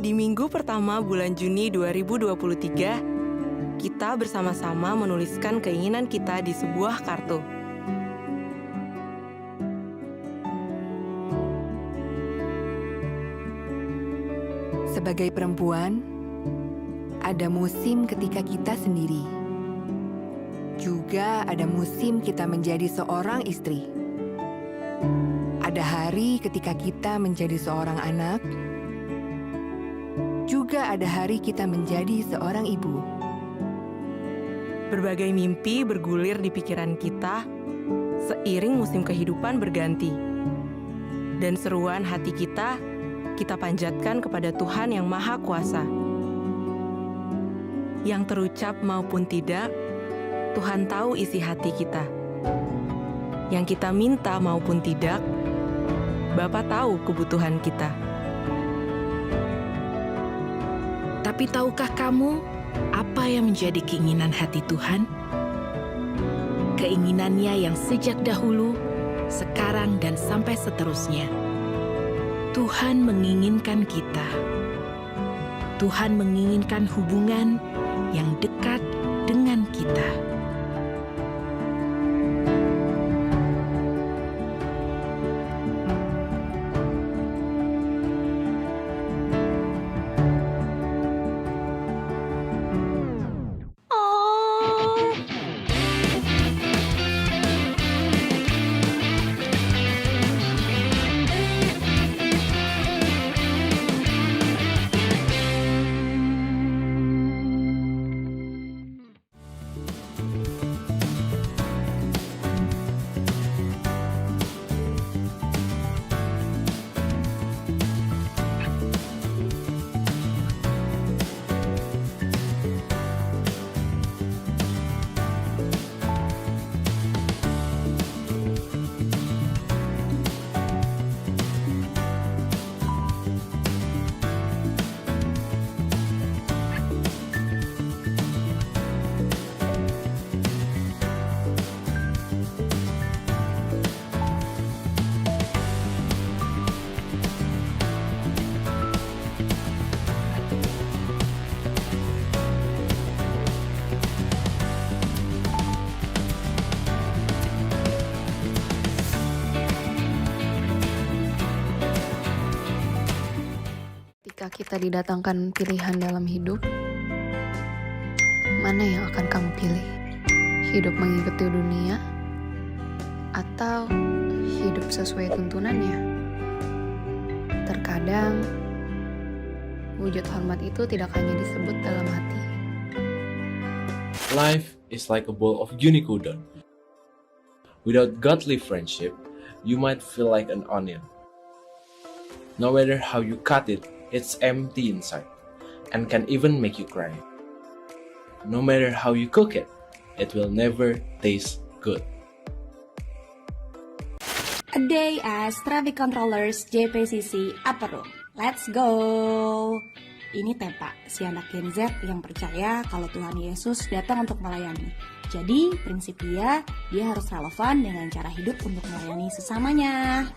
Di minggu pertama bulan Juni 2023, kita bersama-sama menuliskan keinginan kita di sebuah kartu. Sebagai perempuan, ada musim ketika kita sendiri. Juga ada musim kita menjadi seorang istri. Ada hari ketika kita menjadi seorang anak. Juga ada hari kita menjadi seorang ibu. Berbagai mimpi bergulir di pikiran kita seiring musim kehidupan berganti. Dan seruan hati kita panjatkan kepada Tuhan yang Maha Kuasa. Yang terucap maupun tidak, Tuhan tahu isi hati kita. Yang kita minta maupun tidak, Bapa tahu kebutuhan kita. Tapi tahukah kamu apa yang menjadi keinginan hati Tuhan? Keinginannya yang sejak dahulu, sekarang dan sampai seterusnya. Tuhan menginginkan kita. Tuhan menginginkan hubungan yang dekat dengan kita. Ketika kita didatangkan pilihan dalam hidup, mana yang akan kamu pilih? Hidup mengikuti dunia atau hidup sesuai tuntunannya? Terkadang, wujud hormat itu tidak hanya disebut dalam hati. Life is like a bowl of unicorn. Without godly friendship, you might feel like an onion. No matter how you cut it, it's empty inside and can even make you cry. No matter how you cook it, it will never taste good. A day as traffic controllers JPCC Upper Room. Let's go! Ini Tepa, si anak Gen Z yang percaya kalau Tuhan Yesus datang untuk melayani. Jadi, prinsip dia harus relevan dengan cara hidup untuk melayani sesamanya.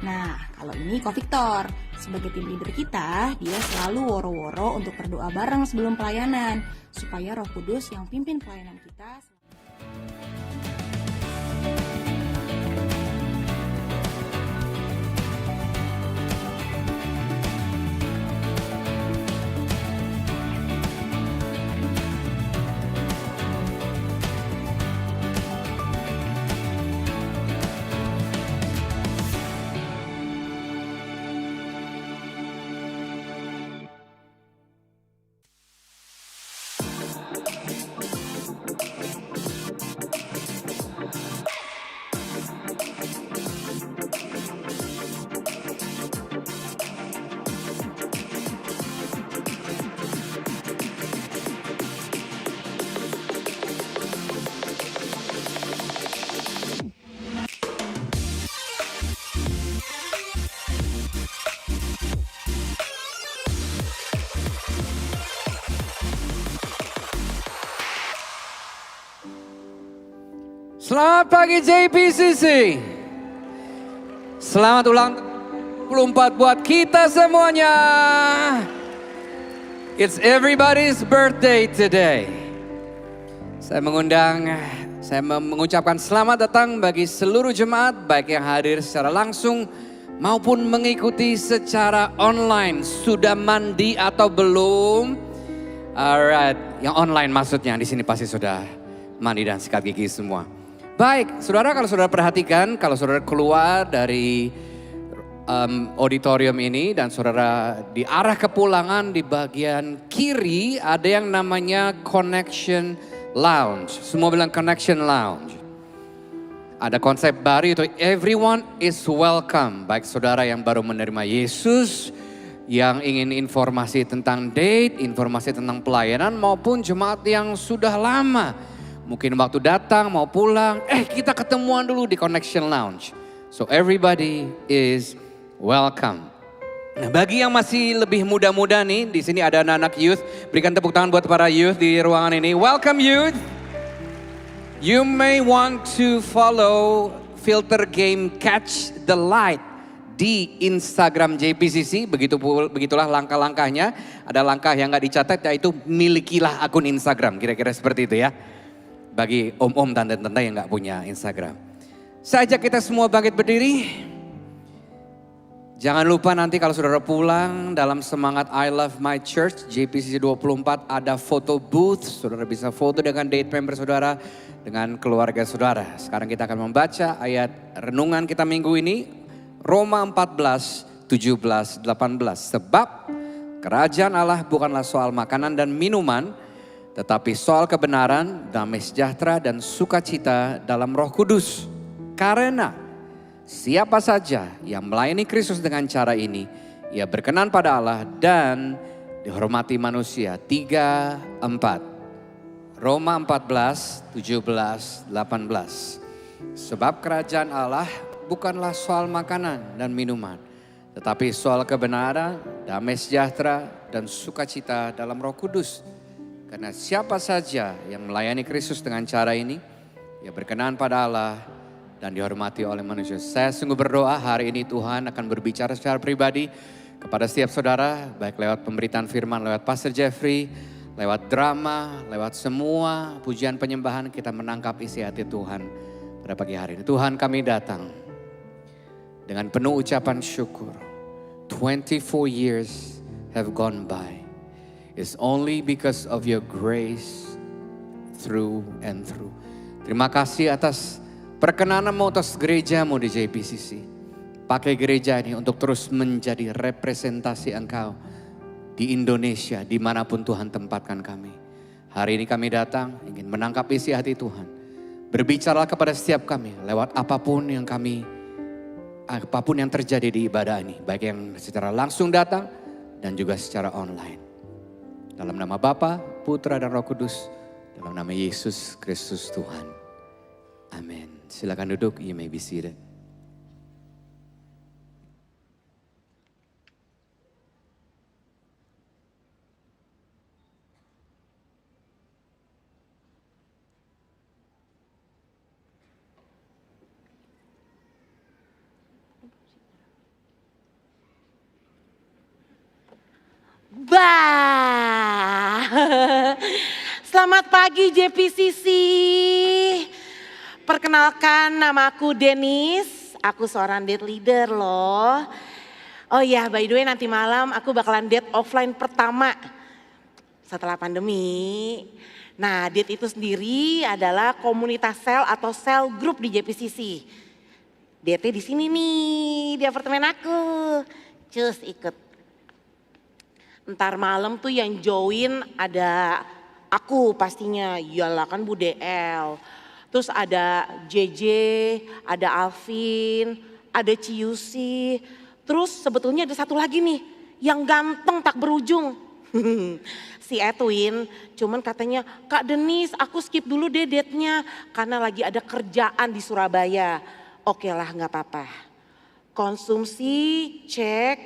Nah, kalau ini Ko Victor, sebagai tim leader kita, dia selalu woro-woro untuk berdoa bareng sebelum pelayanan, supaya Roh Kudus yang pimpin pelayanan kita. Selamat pagi JPCC. Selamat ulang 24 buat kita semuanya. It's everybody's birthday today. Saya mengucapkan selamat datang bagi seluruh jemaat, baik yang hadir secara langsung maupun mengikuti secara online. Sudah mandi atau belum? Alright, yang online maksudnya di sini pasti sudah mandi dan sikat gigi semua. Baik, saudara, kalau saudara perhatikan, kalau saudara keluar dari auditorium ini dan saudara di arah kepulangan di bagian kiri ada yang namanya Connection Lounge. Semua bilang Connection Lounge. Ada konsep baru itu everyone is welcome. Baik saudara yang baru menerima Yesus, yang ingin informasi tentang date, informasi tentang pelayanan maupun jemaat yang sudah lama. Mungkin waktu datang mau pulang, kita ketemuan dulu di Connection Lounge. So everybody is welcome. Nah, bagi yang masih lebih muda-muda nih, di sini ada anak-anak youth. Berikan tepuk tangan buat para youth di ruangan ini. Welcome youth. You may want to follow filter game Catch the Light di Instagram JPCC. Begitulah langkah-langkahnya. Ada langkah yang gak dicatat, yaitu milikilah akun Instagram. Kira-kira seperti itu ya. Bagi om-om, tante-tante yang gak punya Instagram. Saya ajak kita semua bangkit berdiri. Jangan lupa nanti kalau saudara pulang dalam semangat I Love My Church JPCC 24 ada foto booth. Saudara bisa foto dengan date member saudara, dengan keluarga saudara. Sekarang kita akan membaca ayat renungan kita minggu ini. Roma 14, 17, 18. Sebab kerajaan Allah bukanlah soal makanan dan minuman, tetapi soal kebenaran, damai sejahtera dan sukacita dalam Roh Kudus. Karena siapa saja yang melayani Kristus dengan cara ini, ia berkenan pada Allah dan dihormati manusia. 3, 4. Roma 14, 17, 18. Sebab kerajaan Allah bukanlah soal makanan dan minuman, tetapi soal kebenaran, damai sejahtera dan sukacita dalam Roh Kudus. Karena siapa saja yang melayani Kristus dengan cara ini, ia berkenan pada Allah dan dihormati oleh manusia. Saya sungguh berdoa hari ini Tuhan akan berbicara secara pribadi kepada setiap saudara, baik lewat pemberitaan firman, lewat Pastor Jeffrey, lewat drama, lewat semua pujian penyembahan, kita menangkap isi hati Tuhan pada pagi hari ini. Tuhan, kami datang dengan penuh ucapan syukur. 24 years have gone by. It's only because of your grace through and through. Terima kasih atas perkenananmu atas gerejamu di JPCC. Pakai gereja ini untuk terus menjadi representasi Engkau di Indonesia, dimanapun Tuhan tempatkan kami. Hari ini kami datang ingin menangkap isi hati Tuhan. Berbicara kepada setiap kami lewat apapun yang terjadi di ibadah ini. Baik yang secara langsung datang dan juga secara online. Dalam nama Bapa, Putra dan Roh Kudus, dalam nama Yesus Kristus Tuhan. Amin. Silakan duduk, you may be seated. Selamat pagi JPCC. Perkenalkan, namaku Denis. Aku seorang date leader loh. Oh iya, by the way nanti malam aku bakalan date offline pertama setelah pandemi. Nah, date itu sendiri adalah komunitas sel atau sel group di JPCC. Date di sini nih, di apartemen aku. Cus ikut. Ntar malam tuh yang join ada aku pastinya, iyalah kan Bu DL. Terus ada JJ, ada Alvin, ada Ciusi. Terus sebetulnya ada satu lagi nih yang ganteng tak berujung. Si Edwin, cuman katanya Kak Denis aku skip dulu deh date-nya karena lagi ada kerjaan di Surabaya. Oke lah gak apa-apa. Konsumsi cek,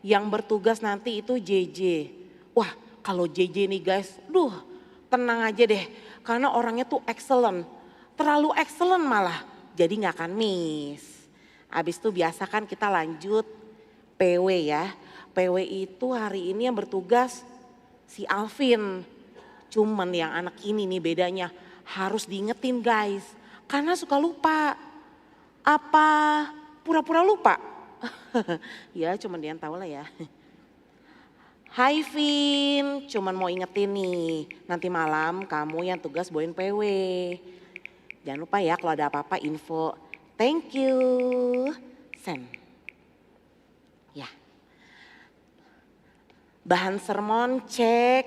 yang bertugas nanti itu JJ. Wah kalau JJ nih guys, tenang aja deh karena orangnya tuh excellent. Terlalu excellent malah, jadi gak akan miss. Habis itu biasa kan kita lanjut PW ya. PW itu hari ini yang bertugas si Alvin. Cuman yang anak ini nih bedanya harus diingetin guys. Karena suka lupa. Apa pura-pura lupa? Ya cuman dia yang tahu lah ya. Hai Vin, cuman mau ingetin nih. Nanti malam kamu yang tugas bawain PW. Jangan lupa ya kalau ada apa-apa info. Thank you. Send. Ya. Bahan sermon cek,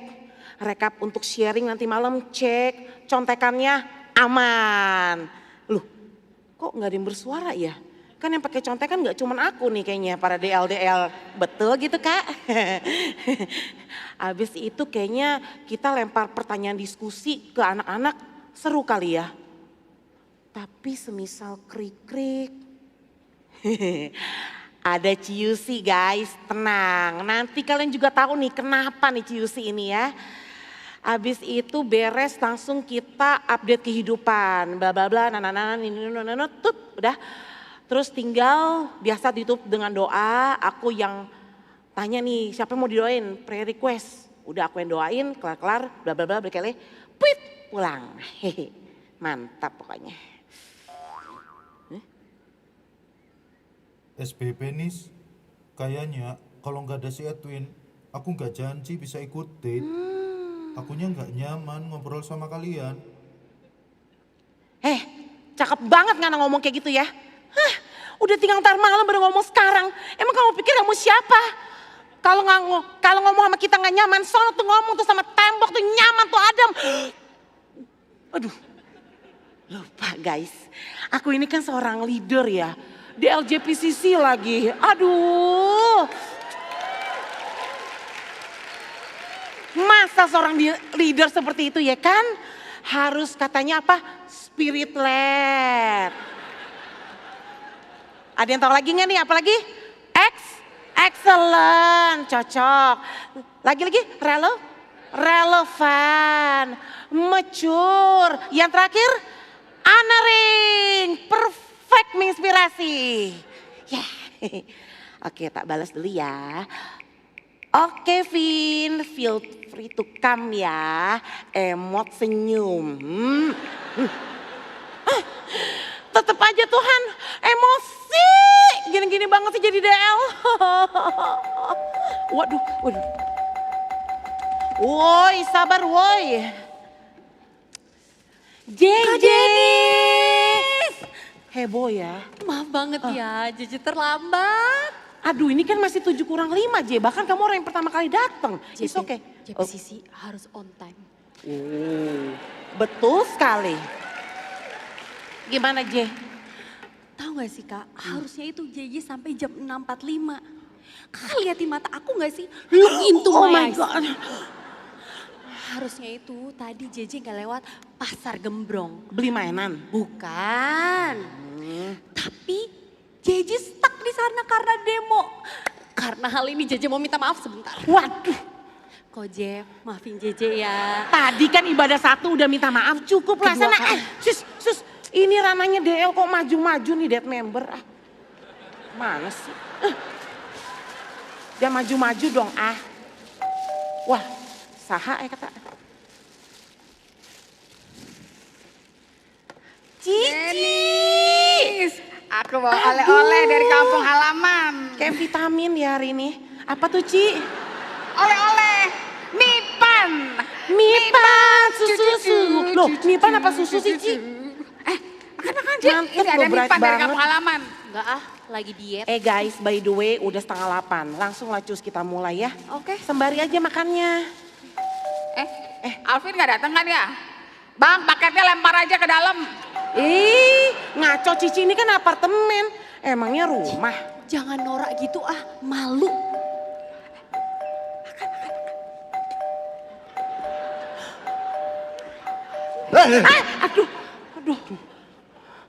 rekap untuk sharing nanti malam cek, contekannya aman. Loh, kok nggak ada yang bersuara ya? Kan yang pakai contekan nggak cuman aku nih kayaknya, para DL-DL. Betul gitu Kak? Abis itu kayaknya kita lempar pertanyaan diskusi ke anak-anak, seru kali ya. Tapi semisal krik-krik. Ada Ciusi guys, tenang. Nanti kalian juga tahu nih kenapa nih Ciusi ini ya. Abis itu beres langsung kita update kehidupan. Bla bla bla, udah. Terus tinggal biasa ditutup dengan doa. Aku yang tanya nih siapa yang mau didoain, prayer request. Udah aku yang doain, kelar-kelar, bla bla bla, berkali, puit, pulang. Hehe, mantap pokoknya. SBB Nis, kayaknya kalau nggak ada si Edwin, aku nggak janji bisa ikutin. Akunya nggak nyaman ngobrol sama kalian. Cakep banget Ngana ngomong kayak gitu ya. Udah tinggal ntar malam baru ngomong sekarang. Emang kamu pikir kamu siapa? Kalau ngomong sama kita nggak nyaman, sono tuh ngomong tuh sama tembok tuh nyaman tuh adem. Aduh, lupa guys. Aku ini kan seorang leader ya. Di LJPCC lagi, aduh. Masa seorang leader seperti itu ya kan? Harus katanya apa? Spirit led. Ada yang tahu lagi nggak nih? Apalagi? Excellent, cocok. Lagi-lagi relevan, mature. Yang terakhir, honoring, perfect, menginspirasi. Ya, oke tak balas dulu ya. Oke Vin, feel free to come ya. Emot senyum. Tetep aja Tuhan, emosi. Gini-gini banget sih jadi DL. Waduh. Woi, sabar woi. JJ. Heboh ya. Maaf banget ya, JJ terlambat. Aduh ini kan masih 7 kurang 5 J, bahkan kamu orang yang pertama kali datang. It's okay. JPCC harus on time. Betul sekali. Gimana J? Tahu gak sih Kak, harusnya itu JJ sampai jam 6.45. Kakak lihat di mata aku gak sih? Look into my eyes. God. Harusnya itu tadi JJ gak lewat pasar Gembrong. Beli mainan? Bukan. Tapi JJ stuck di sana karena demo. Karena hal ini JJ mau minta maaf sebentar. Waduh. Kok Jeff, maafin JJ ya. Tadi kan ibadah 1 udah minta maaf, cukup lah sana. Sus. Ini rananya DL kok maju-maju nih dead member. Mana sih? Dia maju-maju dong Wah, saha kata. Cici. Aku bawa oleh-oleh dari kampung halaman. Kayak vitamin ya hari ini. Apa tuh Ci? Oleh-oleh Mipan. Susu. Loh, Mipan apa susu sih Ci? Makan Ci. Ini ada Mipan dari kampung halaman. Enggak lagi diet. Guys, by the way udah 7:30. Langsung lah Cus kita mulai ya. Oke. Sembari aja makannya. Alvin nggak datang kan ya? Bang, paketnya lempar aja ke dalam. Ih, ngaco Cici, ini kan apartemen. Emangnya rumah. Jangan norak gitu malu. Aduh.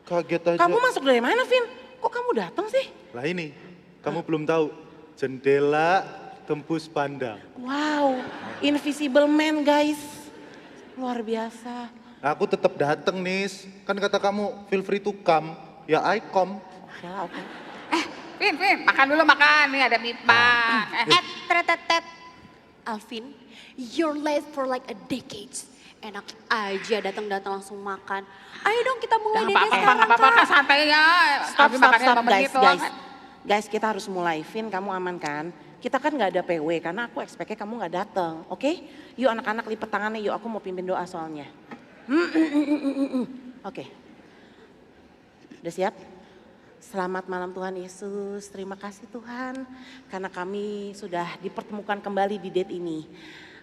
Kaget aja. Kamu masuk dari mana, Vin? Kok kamu datang sih? Lah ini, kamu belum tahu. Jendela tembus pandang. Wow, invisible man guys. Luar biasa. Aku tetap datang, Nis. Kan kata kamu, feel free to come. Ya, I come. Oke lah, oke. Vin, makan dulu makan. Nih ada Mipang. Tretetet. Alvin, you're late for like a decades. Enak aja datang-datang langsung makan. Ayo dong kita mulai dari sekarang. Nggak apa-apa, santai ya. Stop, guys. Guys, kita harus mulai. Vin, kamu aman kan? Kita kan nggak ada PW karena aku expect-nya kamu nggak datang, oke? Yuk anak-anak lipat tangannya, yuk aku mau pimpin doa soalnya. Oke. Udah siap? Selamat malam Tuhan Yesus, terima kasih Tuhan karena kami sudah dipertemukan kembali di date ini.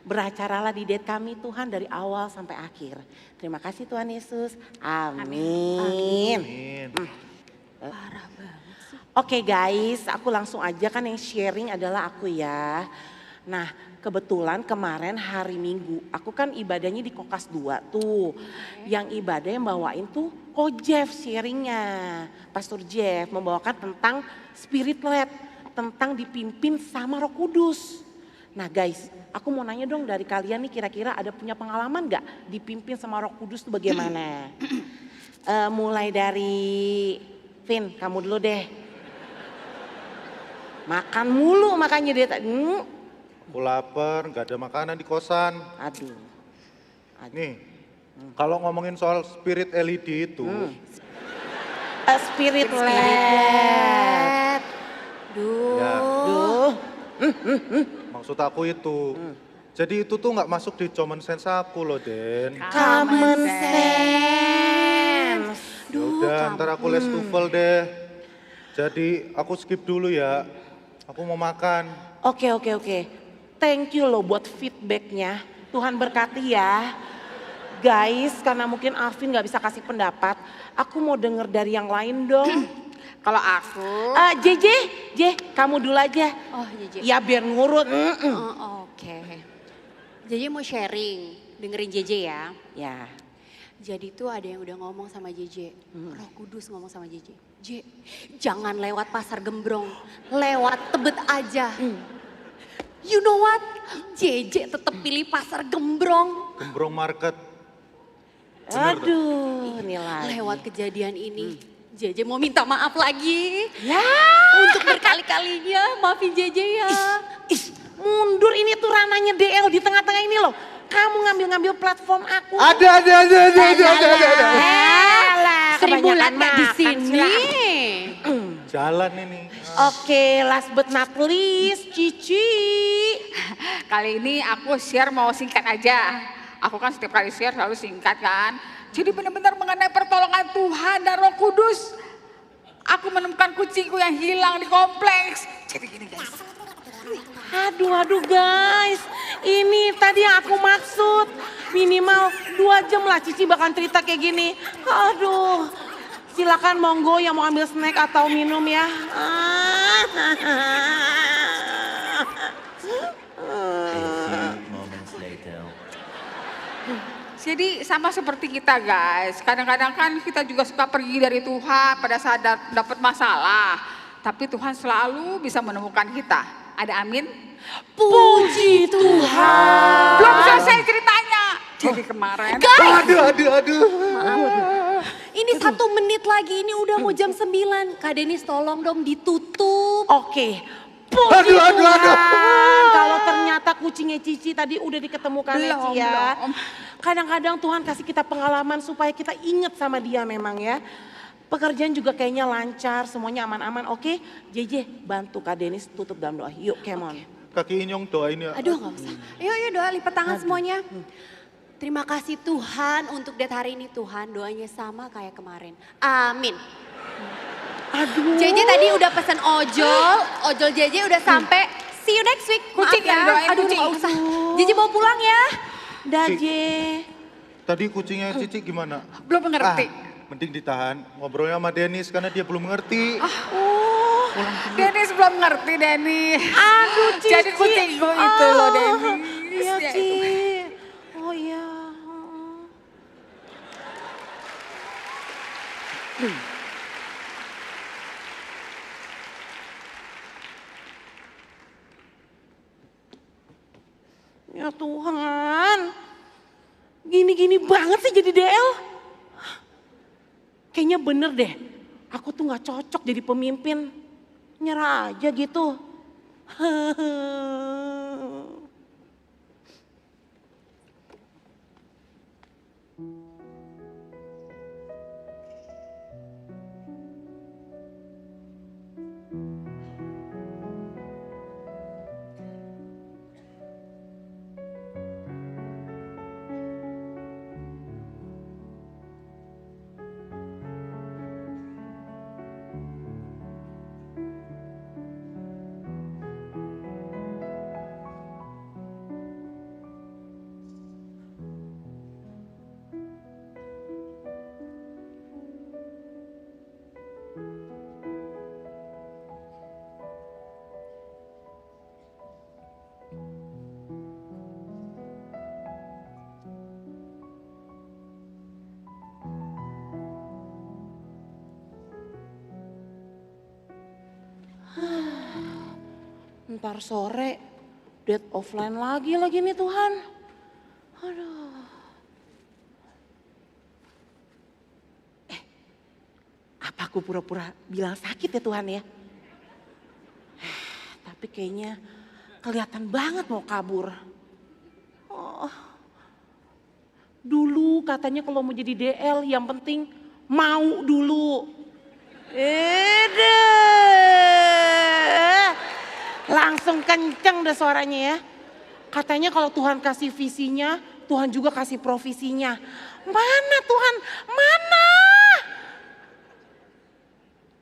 Beracaralah di date kami Tuhan dari awal sampai akhir. Terima kasih Tuhan Yesus, amin. Parah banget sih. Oke guys, aku langsung aja kan yang sharing adalah aku ya. Nah kebetulan kemarin hari Minggu, aku kan ibadahnya di Kokas 2 tuh. Yang ibadah yang bawain tuh Ko Jeff sharingnya. Pastor Jeff membawakan tentang spirit led, tentang dipimpin sama Roh Kudus. Nah guys, aku mau nanya dong dari kalian nih kira-kira ada punya pengalaman gak dipimpin sama Roh Kudus tuh bagaimana? Mulai dari Vin, kamu dulu deh. Makan mulu makanya dia Aku lapar, nggak ada makanan di kosan. Aduh. Nih, kalau ngomongin soal spirit LED itu, spirit led. ya, Duh. maksud aku itu. Jadi itu tuh nggak masuk di common sense aku loh, Den. Common sense. Udah, ntar aku les TOEFL deh. Jadi aku skip dulu ya. Aku mau makan. Oke. Thank you loh buat feedbacknya. Tuhan berkati ya. Guys, karena mungkin Alvin gak bisa kasih pendapat, aku mau denger dari yang lain dong. Kalau aku. JJ, kamu dulu aja. Oh JJ. Ya biar ngurut. Oke. JJ mau sharing, dengerin JJ ya. Ya. Jadi tuh ada yang udah ngomong sama JJ, Roh Kudus ngomong sama JJ. Jangan lewat pasar gembrong, lewat Tebet aja. You know what? JJ tetap pilih pasar gembrong. Gembrong market. Aduh, ini lagi. Lewat kejadian ini, JJ mau minta maaf lagi. Ya. Untuk berkali-kalinya, maafin JJ ya. Mundur, ini tuh ranahnya DL di tengah-tengah ini loh. Kamu ngambil-ngambil platform aku. Ada. Seribu lagi di sini. Jalan ini. Oke, last but not least, Cici. Kali ini aku share mau singkat aja. Aku kan setiap kali share selalu singkat kan. Jadi benar-benar mengenai pertolongan Tuhan dan Roh Kudus. Aku menemukan kucingku yang hilang di kompleks. Jadi gini guys. Aduh guys, ini tadi yang aku maksud. Minimal 2 jam lah Cici bakal cerita kayak gini. Aduh, silakan monggo yang mau ambil snack atau minum ya. Jadi sama seperti kita guys, kadang-kadang kan kita juga suka pergi dari Tuhan pada saat dapat masalah. Tapi Tuhan selalu bisa menemukan kita. Ada amin? Puji Tuhan. Belum selesai ceritanya. Jadi kemarin. Guys. Aduh. Ini 1 menit lagi, ini udah mau jam 9. Kak Denis tolong dong ditutup. Oke. Puji Tuhan. Kalau ternyata kucingnya Cici tadi udah diketemukan Cici ya. Kadang-kadang Tuhan kasih kita pengalaman supaya kita ingat sama dia memang ya. Pekerjaan juga kayaknya lancar, semuanya aman-aman. Oke, JJ bantu Kak Denis tutup dalam doa. Yuk, come on. Kaki Inyong doain ya. Aduh gak usah. Yuk doa lipat tangan semuanya. Terima kasih Tuhan untuk date hari ini Tuhan. Doanya sama kayak kemarin. Amin. Aduh. JJ tadi udah pesen ojol JJ udah sampai. See you next week. Kucing Maaf ya. yang doain Aduh kucing. gak usah. JJ mau pulang ya. Dah, Ci. J. Tadi kucingnya Cici gimana? Belum mengerti. Mending ditahan ngobrolnya sama Dennis karena dia belum mengerti. Oh, Dennis belum ngerti, Dennis. Aduh, Cici. Jadi kucingku itu loh, Dennis. Iya, Ya, Ci. itu. Oh iya. Ya Tuhan, gini-gini banget sih jadi DL. Kayaknya bener deh, aku tuh gak cocok jadi pemimpin. Nyerah aja gitu. Ntar sore, date offline lagi nih Tuhan. Aduh. Apa aku pura-pura bilang sakit ya Tuhan ya? Tapi kayaknya kelihatan banget mau kabur. Oh. Dulu katanya kalau mau jadi DL yang penting mau dulu. Langsung kenceng deh suaranya ya. Katanya kalau Tuhan kasih visinya, Tuhan juga kasih provisinya. Mana Tuhan? Mana?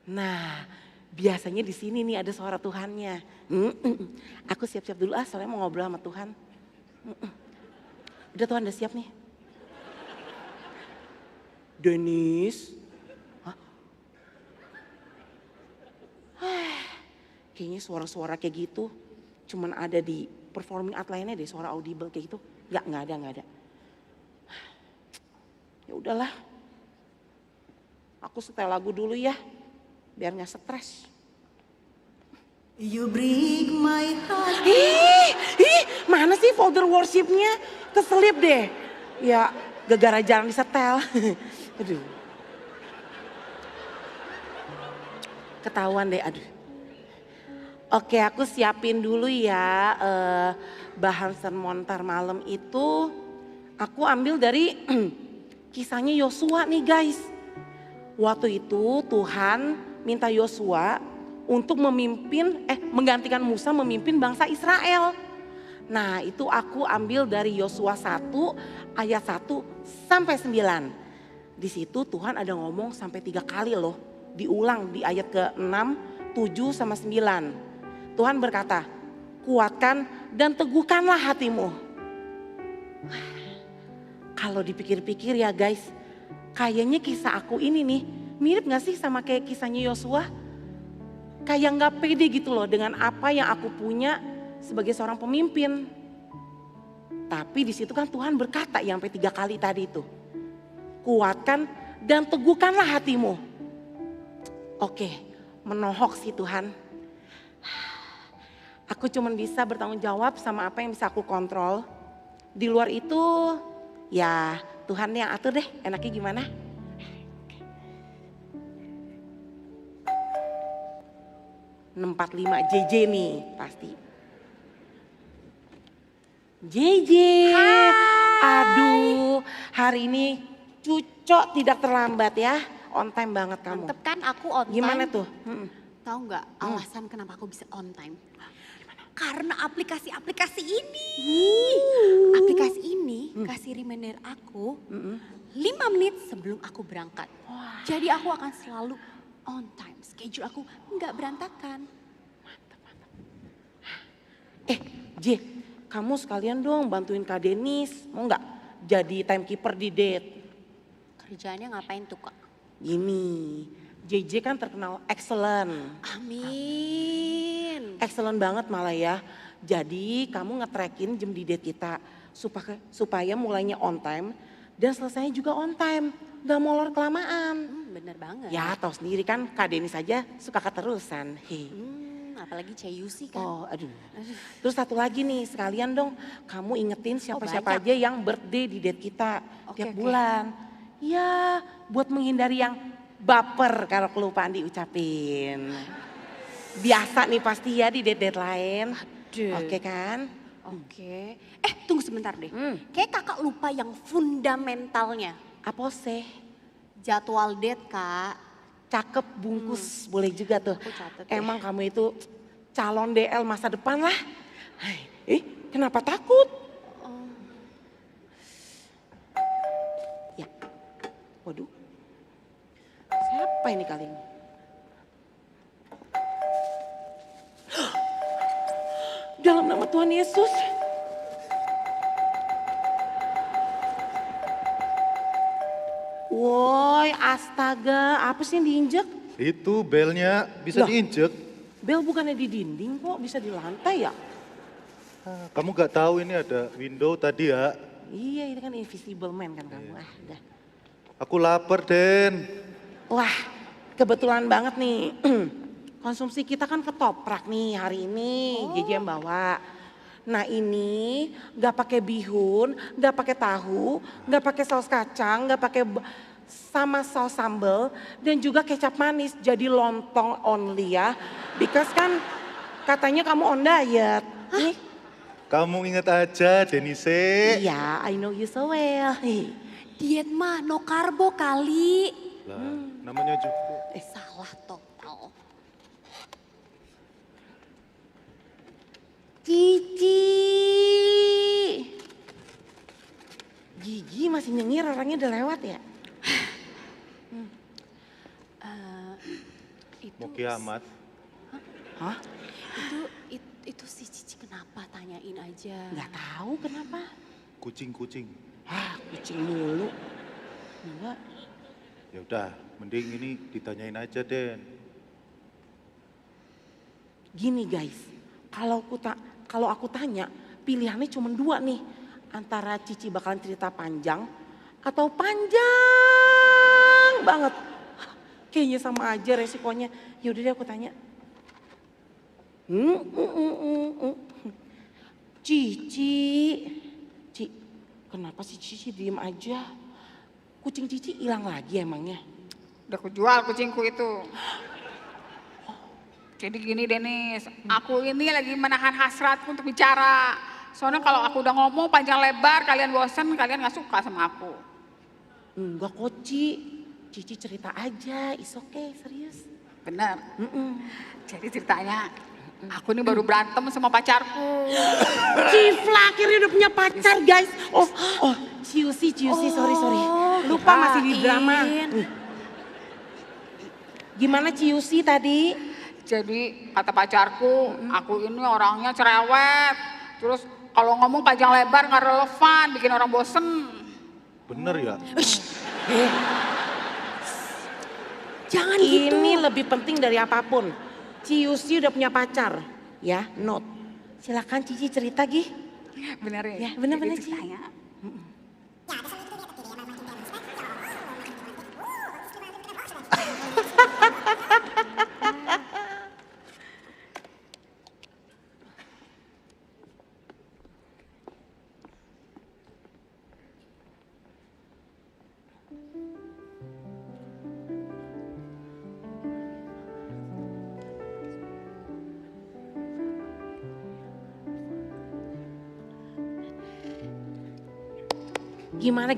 Nah, biasanya di sini nih ada suara Tuhannya. Aku siap-siap dulu soalnya mau ngobrol sama Tuhan. Udah Tuhan udah siap nih. Dennis. Kayaknya suara-suara kayak gitu cuman ada di performing art lainnya deh, suara audible kayak gitu. Nggak ada. Ya udahlah. Aku setel lagu dulu ya biar nggak stres. You break my heart. Mana sih folder worshipnya? Keselip deh. Ya gara-gara jarang disetel. Aduh. Ketahuan deh, aduh. Oke, aku siapin dulu ya bahan sermon ntar malam itu. Aku ambil dari kisahnya Yosua nih guys. Waktu itu Tuhan minta Yosua untuk menggantikan Musa memimpin bangsa Israel. Nah itu aku ambil dari Yosua 1 ayat 1 sampai 9. Di situ Tuhan ada ngomong sampai 3 kali loh. Diulang di ayat ke-6, 7 sama 9. Tuhan berkata, kuatkan dan teguhkanlah hatimu. Kalau dipikir-pikir ya guys, kayaknya kisah aku ini nih mirip gak sih sama kayak kisahnya Yosua? Kayak gak pede gitu loh dengan apa yang aku punya sebagai seorang pemimpin. Tapi di situ kan Tuhan berkata yang sampai 3 kali tadi itu. Kuatkan dan teguhkanlah hatimu. Oke, menohok sih Tuhan. Aku cuma bisa bertanggung jawab sama apa yang bisa aku kontrol. Di luar itu ya Tuhan yang atur deh enaknya gimana. ...645 JJ nih pasti. JJ, aduh hari ini Cucok tidak terlambat ya. On time banget kamu. Mantep kan aku on time. Gimana tuh? Tahu nggak alasan kenapa aku bisa on time? Karena aplikasi-aplikasi ini. Aplikasi ini kasih reminder aku 5 menit sebelum aku berangkat. Jadi aku akan selalu on time. Schedule aku nggak berantakan. J, kamu sekalian dong bantuin Kak Denis, mau nggak jadi timekeeper di date? Kerjaannya ngapain tuh Kak? Gini, JJ kan terkenal excellent. Amin. Excellent banget malah ya. Jadi kamu nge-trackin jam di date kita supaya mulainya on time dan selesainya juga on time. Gak molor kelamaan. Bener banget. Ya tahu sendiri kan Kak Denis aja suka keterusan. Apalagi Ceyusi kan. Oh aduh. Terus satu lagi nih sekalian dong kamu ingetin siapa-siapa banyak. aja yang birthday di date kita Oke, tiap oke. bulan. Ya buat menghindari yang baper kalau kelupaan diucapin. Biasa nih pasti ya di date-date lain. Oke kan? Oke. Tunggu sebentar deh. Kayak kakak lupa yang fundamentalnya. Apa sih? Jadwal date kak. Cakep bungkus boleh juga tuh. Aku catet deh. Emang kamu itu calon DL masa depan lah. Kenapa takut? Ya, waduh. Siapa ini kali ini? Dalam nama Tuhan Yesus. Woi, astaga, apa sih yang diinjek? Itu belnya bisa Loh. diinjek. Bel bukannya di dinding kok, bisa di lantai ya? Kamu gak tahu ini ada window tadi ya. Iya, ini kan invisible man kan kamu. Udah. Aku lapar, Den. Wah, kebetulan banget nih. Konsumsi kita kan ketoprak nih hari ini, JJ yang bawa. Nah ini gak pakai bihun, gak pakai tahu, gak pakai saus kacang, gak pakai sama saus sambal dan juga kecap manis. Jadi lontong only ya. Because kan katanya kamu on diet. Nih. Kamu inget aja, Denise. Iya, I know you so well. Diet mah no karbo kali. Lah, namanya juga. Salah total. Cici. Gigi masih nyengir, orangnya udah lewat ya? Mau kiamat. Hah? Itu si Cici kenapa? Tanyain aja. Gak tahu kenapa. Kucing-kucing. Kucing mulu. Enggak. Ya udah, mending ini ditanyain aja, Den. Gini guys, kalau aku tanya, pilihannya cuma dua nih. Antara Cici bakalan cerita panjang atau panjang banget. Kayaknya sama aja resikonya. Yaudah deh aku tanya. Cici, kenapa sih Cici diem aja? Kucing Cici hilang lagi emangnya? Udah kujual kucingku itu. Jadi gini Denis, aku ini lagi menahan hasratku untuk bicara. Soalnya kalau aku udah ngomong panjang lebar, kalian bosen, kalian gak suka sama aku. Enggak kok Cici cerita aja, is okay, serius. Bener. Jadi ceritanya, aku ini baru berantem sama pacarku. Cifla akhirnya udah punya pacar guys. Ciusi, sorry. Lupa masih di drama. Gimana Ciusi tadi? Jadi kata pacarku, aku ini orangnya cerewet. Terus kalau ngomong panjang lebar gak relevan, bikin orang bosen. Bener ya? Jangan gitu. Ini lebih penting dari apapun. Ciusi udah punya pacar. Ya, note. Silakan Cici cerita Gi. Bener ya? Ya, bener-bener Jadi Cici. ceritanya,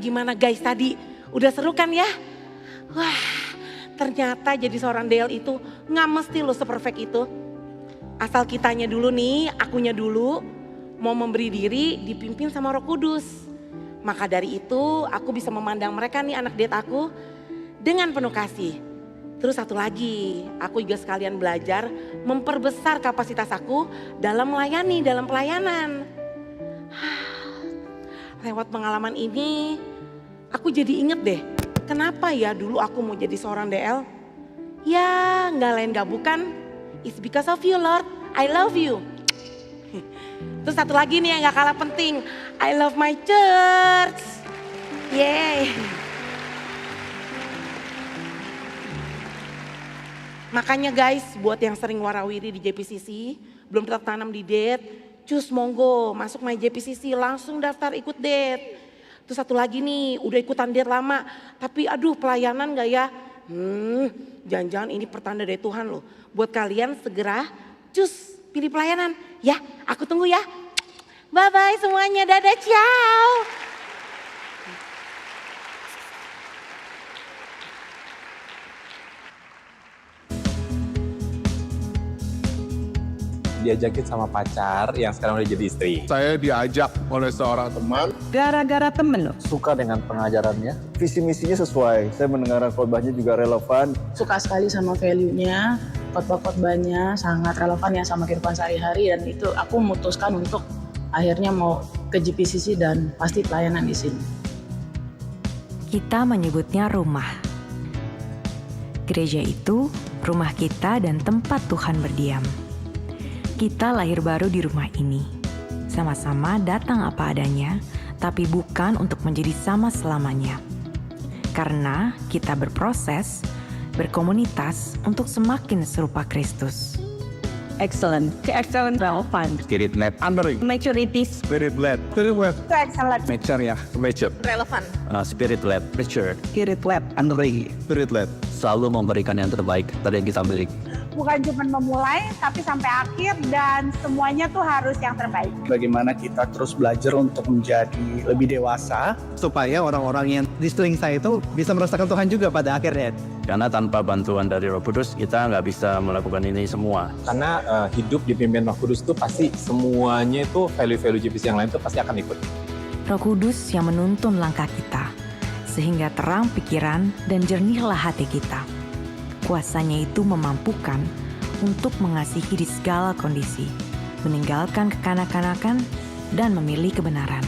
Gimana guys tadi? Udah seru kan ya? Wah, ternyata jadi seorang DL itu nggak mesti lo seperfect itu. Asal kitanya dulu nih, akunya dulu mau memberi diri dipimpin sama Roh Kudus. Maka dari itu aku bisa memandang mereka nih anak date aku dengan penuh kasih. Terus satu lagi, aku juga sekalian belajar memperbesar kapasitas aku dalam melayani, dalam pelayanan. Lewat pengalaman ini, aku jadi inget deh, kenapa ya dulu aku mau jadi seorang DL? Ya, nggak lain nggak bukan, it's because of you Lord, I love you. Terus satu lagi nih yang gak kalah penting, I love my church. Yeay. Makanya guys, buat yang sering warawiri di JPCC, belum tertanam di date, cus monggo masuk my JPCC, langsung daftar ikut date. Terus satu lagi nih, udah ikutan date lama, tapi aduh pelayanan gak ya? Jangan-jangan ini pertanda dari Tuhan loh. Buat kalian segera cus pilih pelayanan. Ya, aku tunggu ya. Bye-bye semuanya, dadah, ciao. Diajakin sama pacar yang sekarang udah jadi istri. Saya diajak oleh seorang teman. Gara-gara temen loh. Suka dengan pengajarannya, visi misinya sesuai. Saya mendengarkan khotbahnya juga relevan. Suka sekali sama value-nya, khotbah-khotbahnya sangat relevan ya sama kehidupan sehari-hari, dan itu aku memutuskan untuk akhirnya mau ke JPCC dan pasti pelayanan di sini. Kita menyebutnya rumah. Gereja itu rumah kita dan tempat Tuhan berdiam. Kita lahir baru di rumah ini. Sama-sama datang apa adanya, tapi bukan untuk menjadi sama selamanya. Karena kita berproses, berkomunitas untuk semakin serupa Kristus. Excellent. Excellent, relevan. Spirit-led. Undering. Maturity. Spirit-led. Spirit-led. Excellent. Mature ya. Mature. Relevan. Spirit-led. Mature. Spirit-led. Undering. Spirit-led. Selalu memberikan yang terbaik dari yang kita miliki. Bukan cuma memulai, tapi sampai akhir dan semuanya tuh harus yang terbaik. Bagaimana kita terus belajar untuk menjadi lebih dewasa, supaya orang-orang yang di sekeliling saya itu bisa merasakan Tuhan juga pada akhirnya. Karena tanpa bantuan dari Roh Kudus, kita nggak bisa melakukan ini semua. Karena hidup dipimpin Roh Kudus itu pasti semuanya itu value-value JPC yang lain itu pasti akan ikut. Roh Kudus yang menuntun langkah kita, sehingga terang pikiran dan jernihlah hati kita. Kuasanya itu memampukan untuk mengasihi di segala kondisi, meninggalkan kekanak-kanakan, dan memilih kebenaran.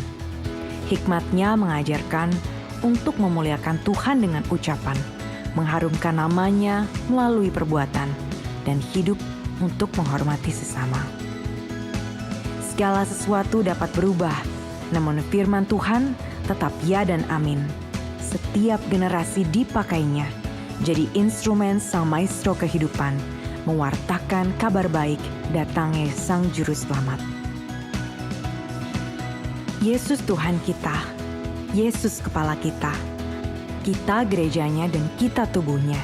Hikmatnya mengajarkan untuk memuliakan Tuhan dengan ucapan, mengharumkan namanya melalui perbuatan, dan hidup untuk menghormati sesama. Segala sesuatu dapat berubah, namun firman Tuhan tetap ya dan amin. Setiap generasi dipakainya, jadi instrumen sang maestro kehidupan, mewartakan kabar baik datangnya sang juru selamat. Yesus Tuhan kita, Yesus kepala kita gerejanya dan kita tubuhnya.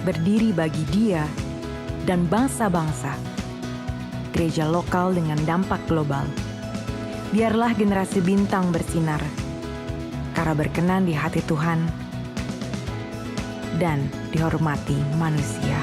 Berdiri bagi Dia dan bangsa-bangsa, gereja lokal dengan dampak global. Biarlah generasi bintang bersinar, karena berkenan di hati Tuhan dan dihormati manusia.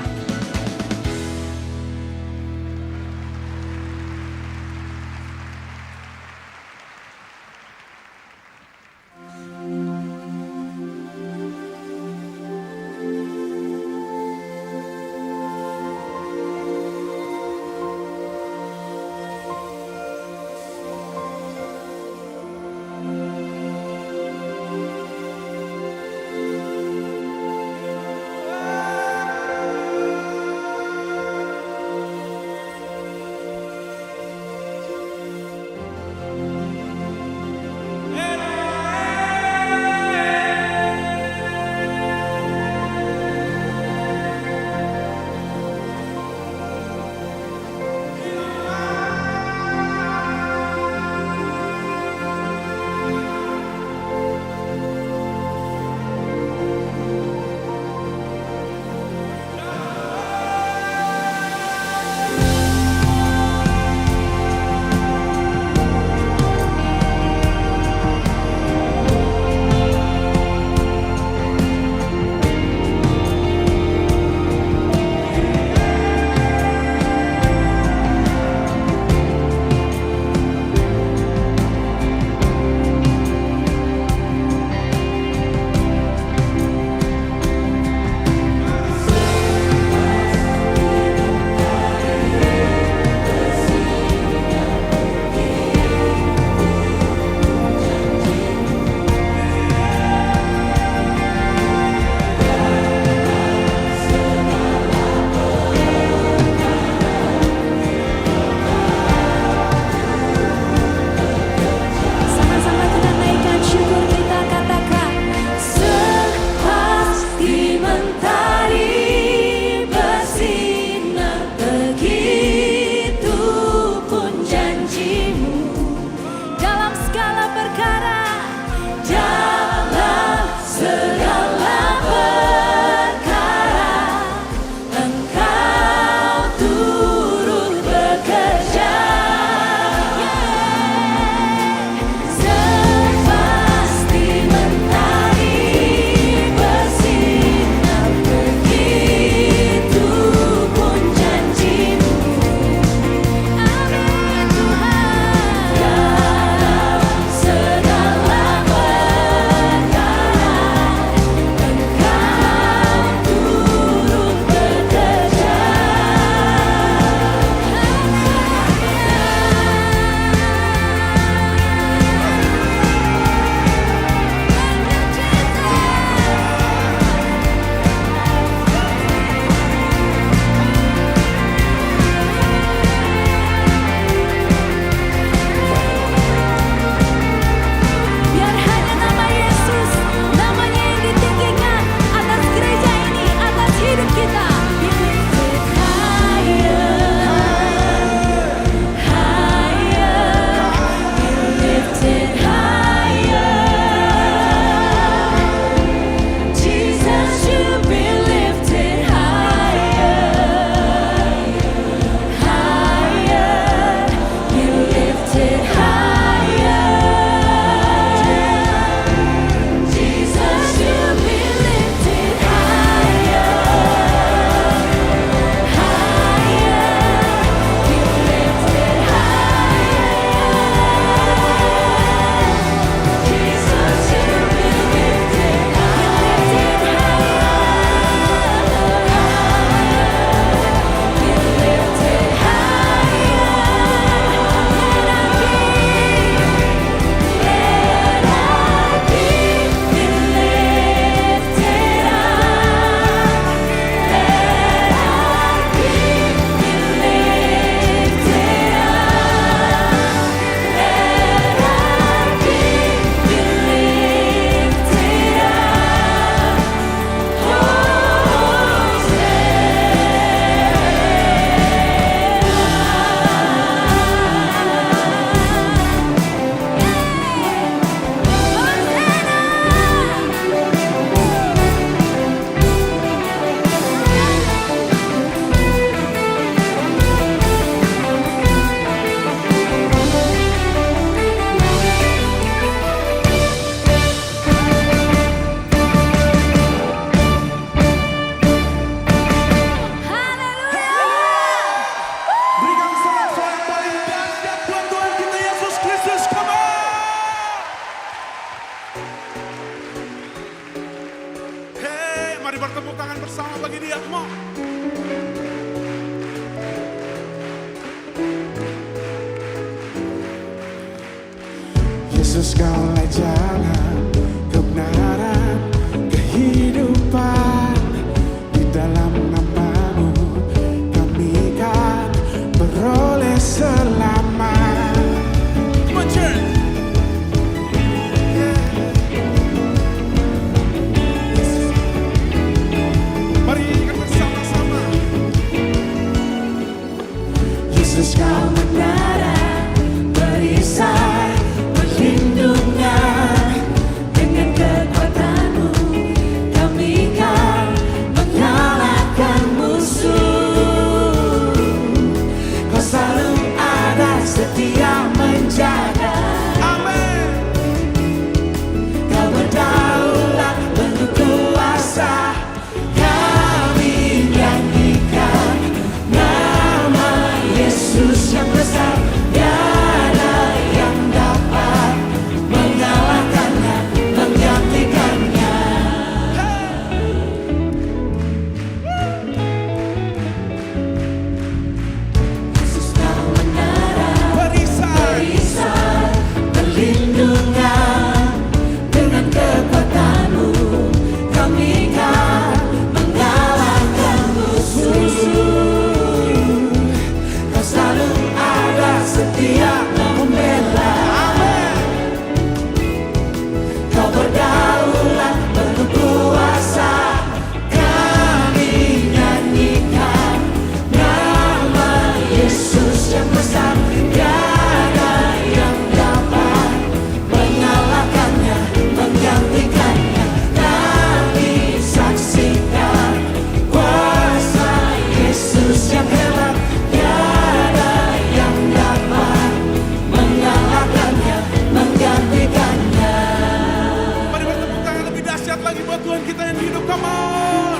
Mari bertepuk tangan bersama bagi dia. Come on. Yesus kaulah jalan kebenaran kehidupan, di dalam nama-Mu kami kan beroleh selamat. Come on, church. Mari kita bersama-sama. Yesus kau menara perisai perlindungan, dengan kekuatan-Mu kami kan mengalahkan musuh. Kau selalu ada setia menjaga. Amin. Kau berdaulat penuh kuasa. Kami nyanyikan nama Yesus yang besar. Tiada yang dapat mengalahkannya, menggantikannya. Yesus kau menara perisai perlindungan, dengan kekuatan-Mu kami kan mengalahkan musuh. Kau selalu ada setia membela. Kau berdaulat penuh kuasa. Kami nyanyikan nama Yesus yang besar. Tiada yang dapat mengalahkannya, menggantikannya. Kami saksikan kuasa Yesus yang hebat. Tiada yang dapat mengalahkannya, menggantikannya. Mari bertepuk tangan lebih dahsyat lagi buat Tuhan kita yang hidup. Come on.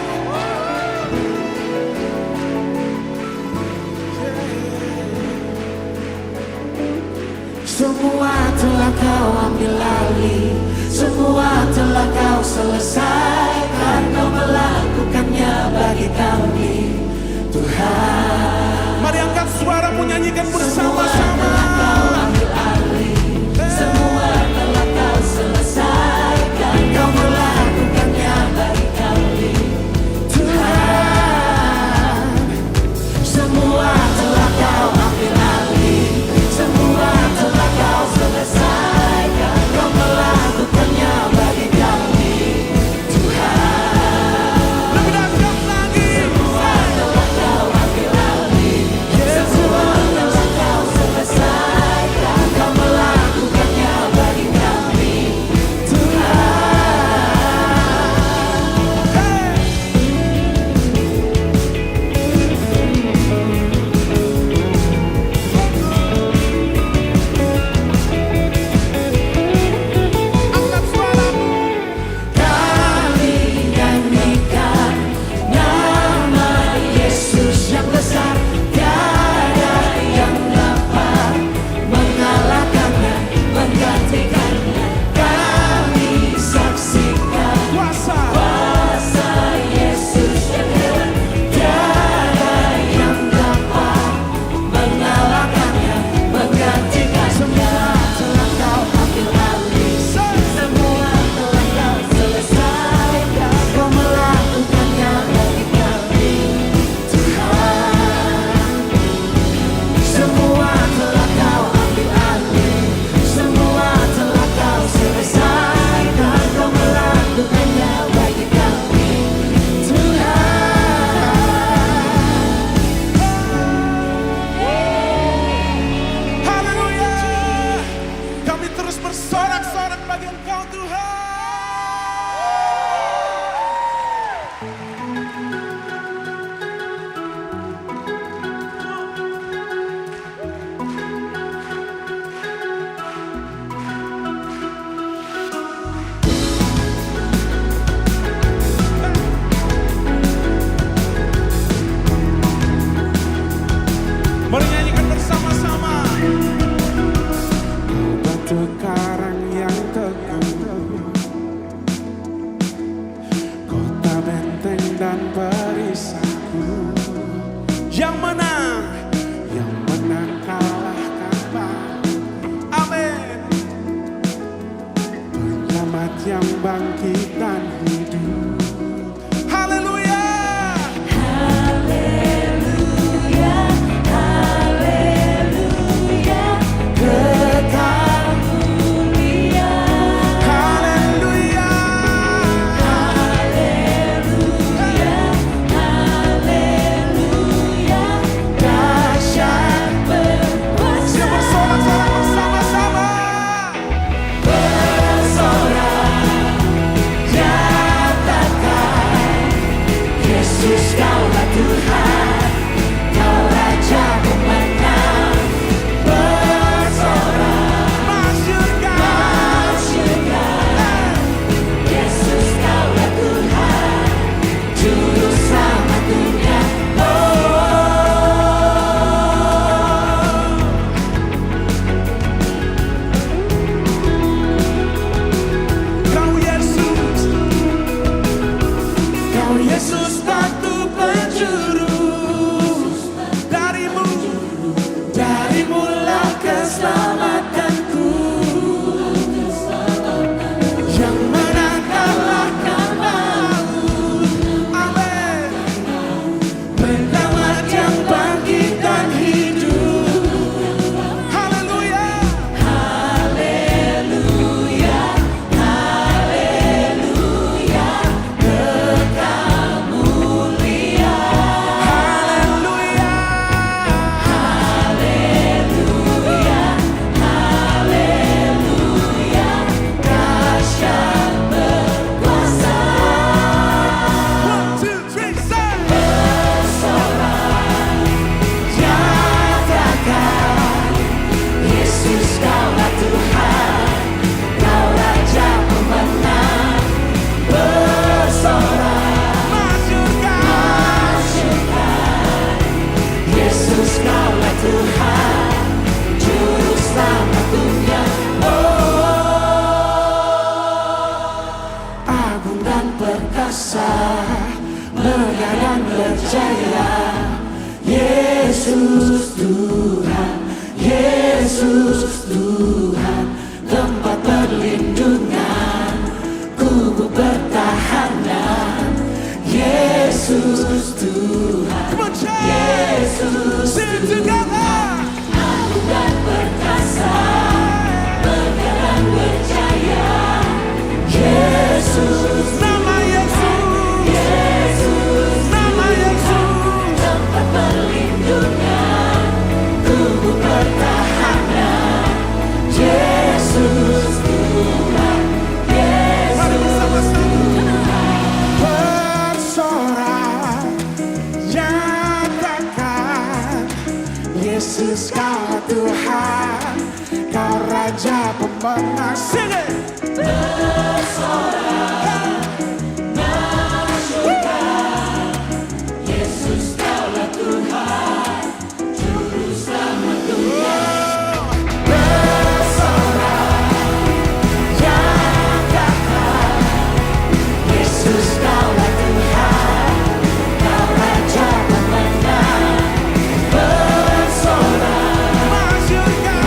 Semua telah Kau ambil alih, semua telah Kau selesaikan. Kau melakukannya bagi kami, Tuhan. Mari angkat suaramu, nyanyikan bersama-sama. Semua telah Kau selesaikan. Kau melakukannya bagi kami, Tuhan. Semua telah Kau ambil alih, semua telah Kau selesaikan. Kau melakukannya bagi kami, Tuhan. Lebih dahsyat lagi. Semua telah Kau ambil alih, semua telah Kau selesaikan. dan perisaiku. Yang menang kalahkan Bapa. Amin. Penyelamat yang bangkitkan hidup. Haleluya. Haleluya, haleluya, kekal mulia. Haleluya, haleluya, haleluya, dahsyat berkuasa. Siap bersorak-sorak bersama-sama. Bersorak, nyatakan Yesus kaulah Tuhan, Kau Raja pemenang. Bersorak, masyurkan Yesus kaulah Tuhan, Juru Selamat dunia. Kau Yesus batu penjuru, darimulah keselamatanku. Yang menang kalahkan maut. Amin. Penyelamat yang bangkitkan hidup. Haleluya. Haleluya, haleluya, kekal mulia. Haleluya, haleluya, haleluya, dahsyat berkuasa. 1, 2, 3, say. Bersorak, nyatakan Yesus kaulah Tuhan, Kau Raja pemenang. Bersorak, masyurkan Yesus kaulah Tuhan, Juru Selamat dunia. Agung dan perkasa, mulia dan berjaya. Yesus Tuhan, Yesus Tuhan, tempat perlindungan, kubu pertahanan. Yesus Tuhan, Yesus Tuhan, agung dan perkasa, mulia dan berjaya. Yesus, nama Yesus, Yesus, nama Yesus, tempat perlindungan, kubu pertahanan. Yesus Tuhan, Yesus Tuhan. Bersorak, nyatakan Yesus kaulah Tuhan, Kau Raja pemenang. Sing it. Bersorak, masyurkan Yesus kaulah Tuhan, Juru Selamat dunia. Bersorak, nyatakan Yesus kaulah Tuhan, Kau Raja pemenang. Bersorak, masyurkan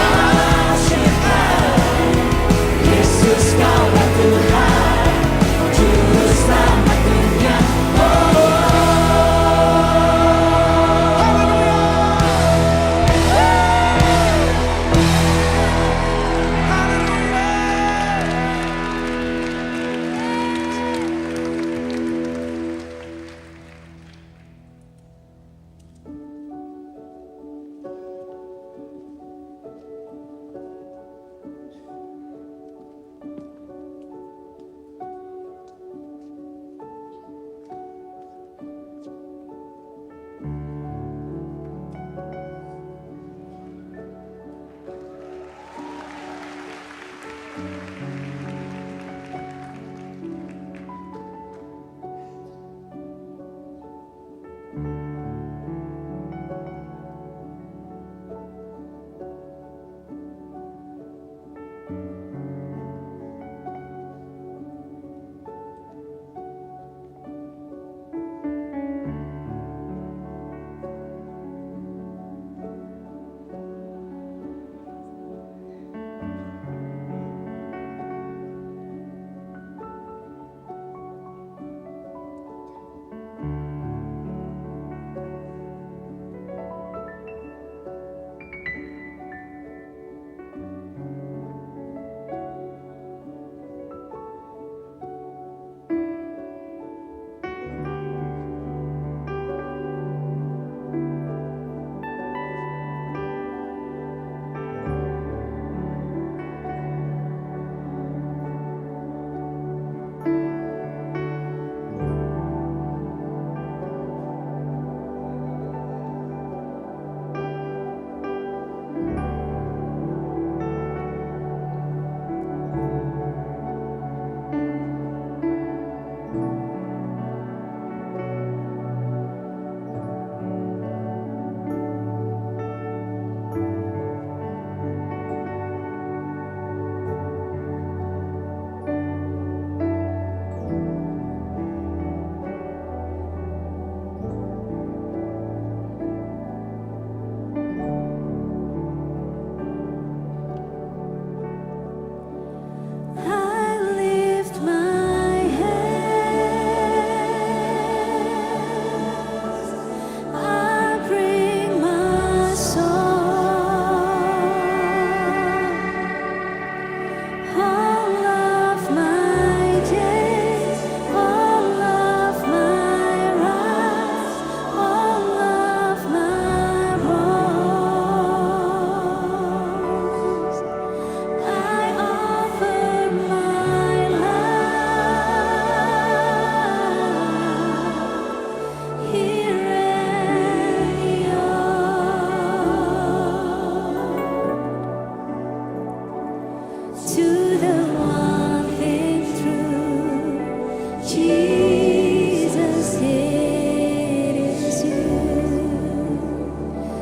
Jesus, it is you.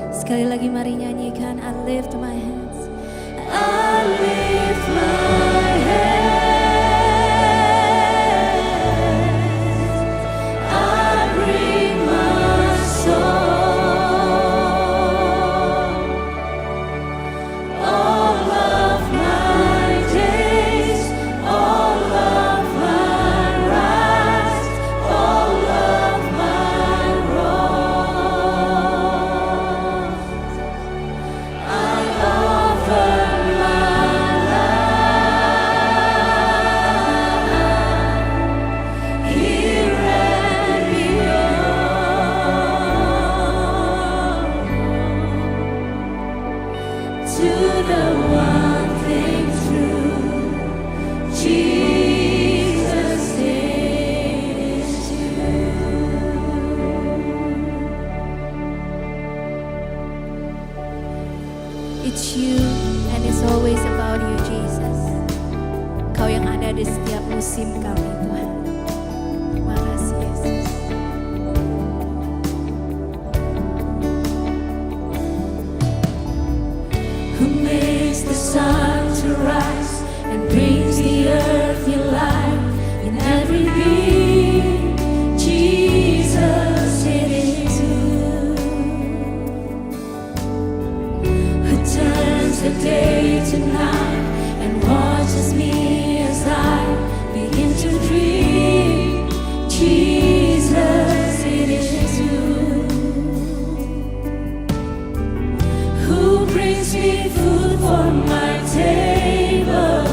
Sekali lagi mari nyanyikan I lift my hands. I lift my hands. I bring my soul. All of my days, all of my rise, all of my wrongs. I offer my life here and beyond to the one thing true, Jesus, it is you. It's you and it's always about you, Jesus. Kau yang ada di setiap musim kami, Tuhan. Terima kasih, Yesus. Who makes the sun to rise and brings the earth your life in every being. Jesus, it is you. Who turns the day to night and watches me as I begin to dream. Jesus, it is you. Who brings me food for my table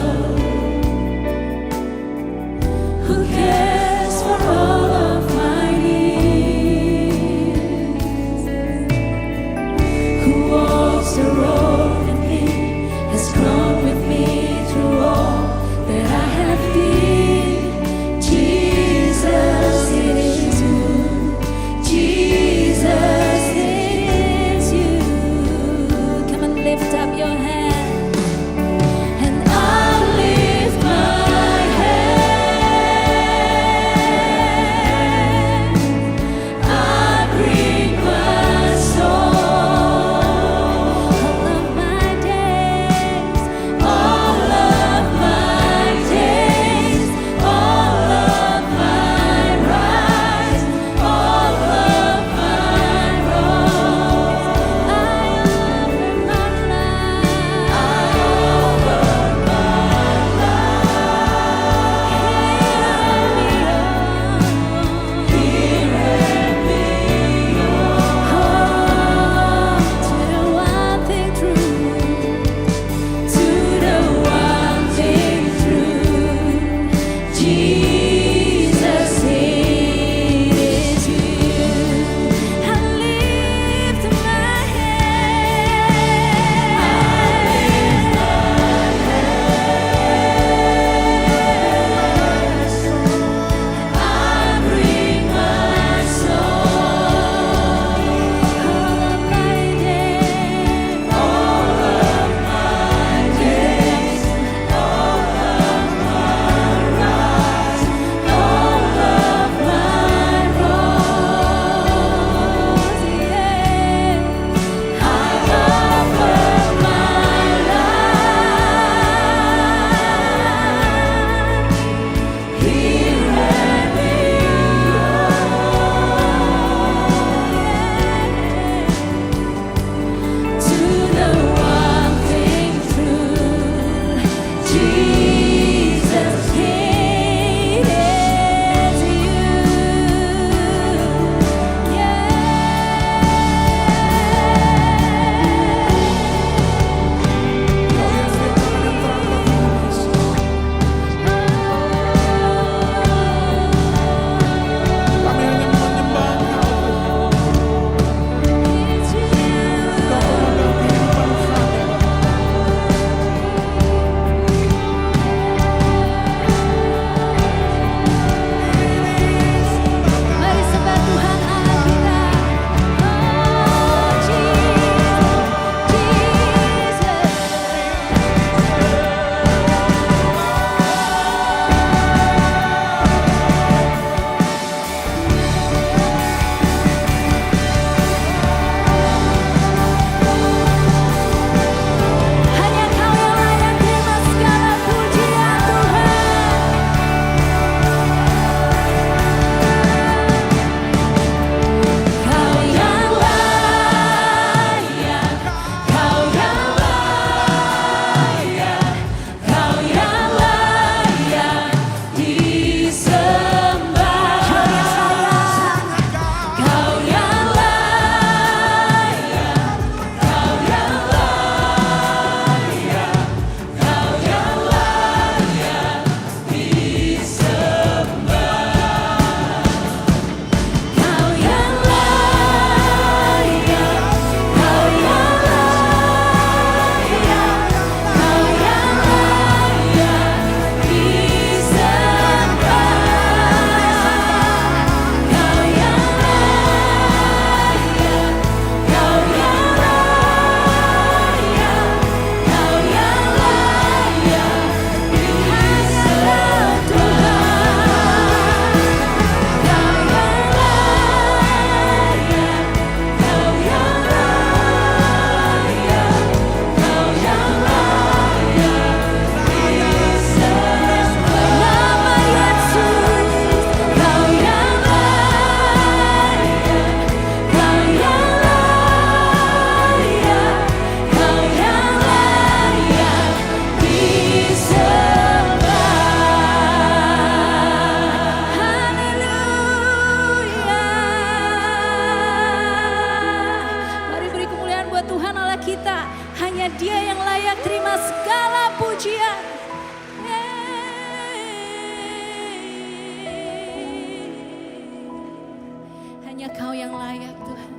hanya Kau yang layak Tuhan.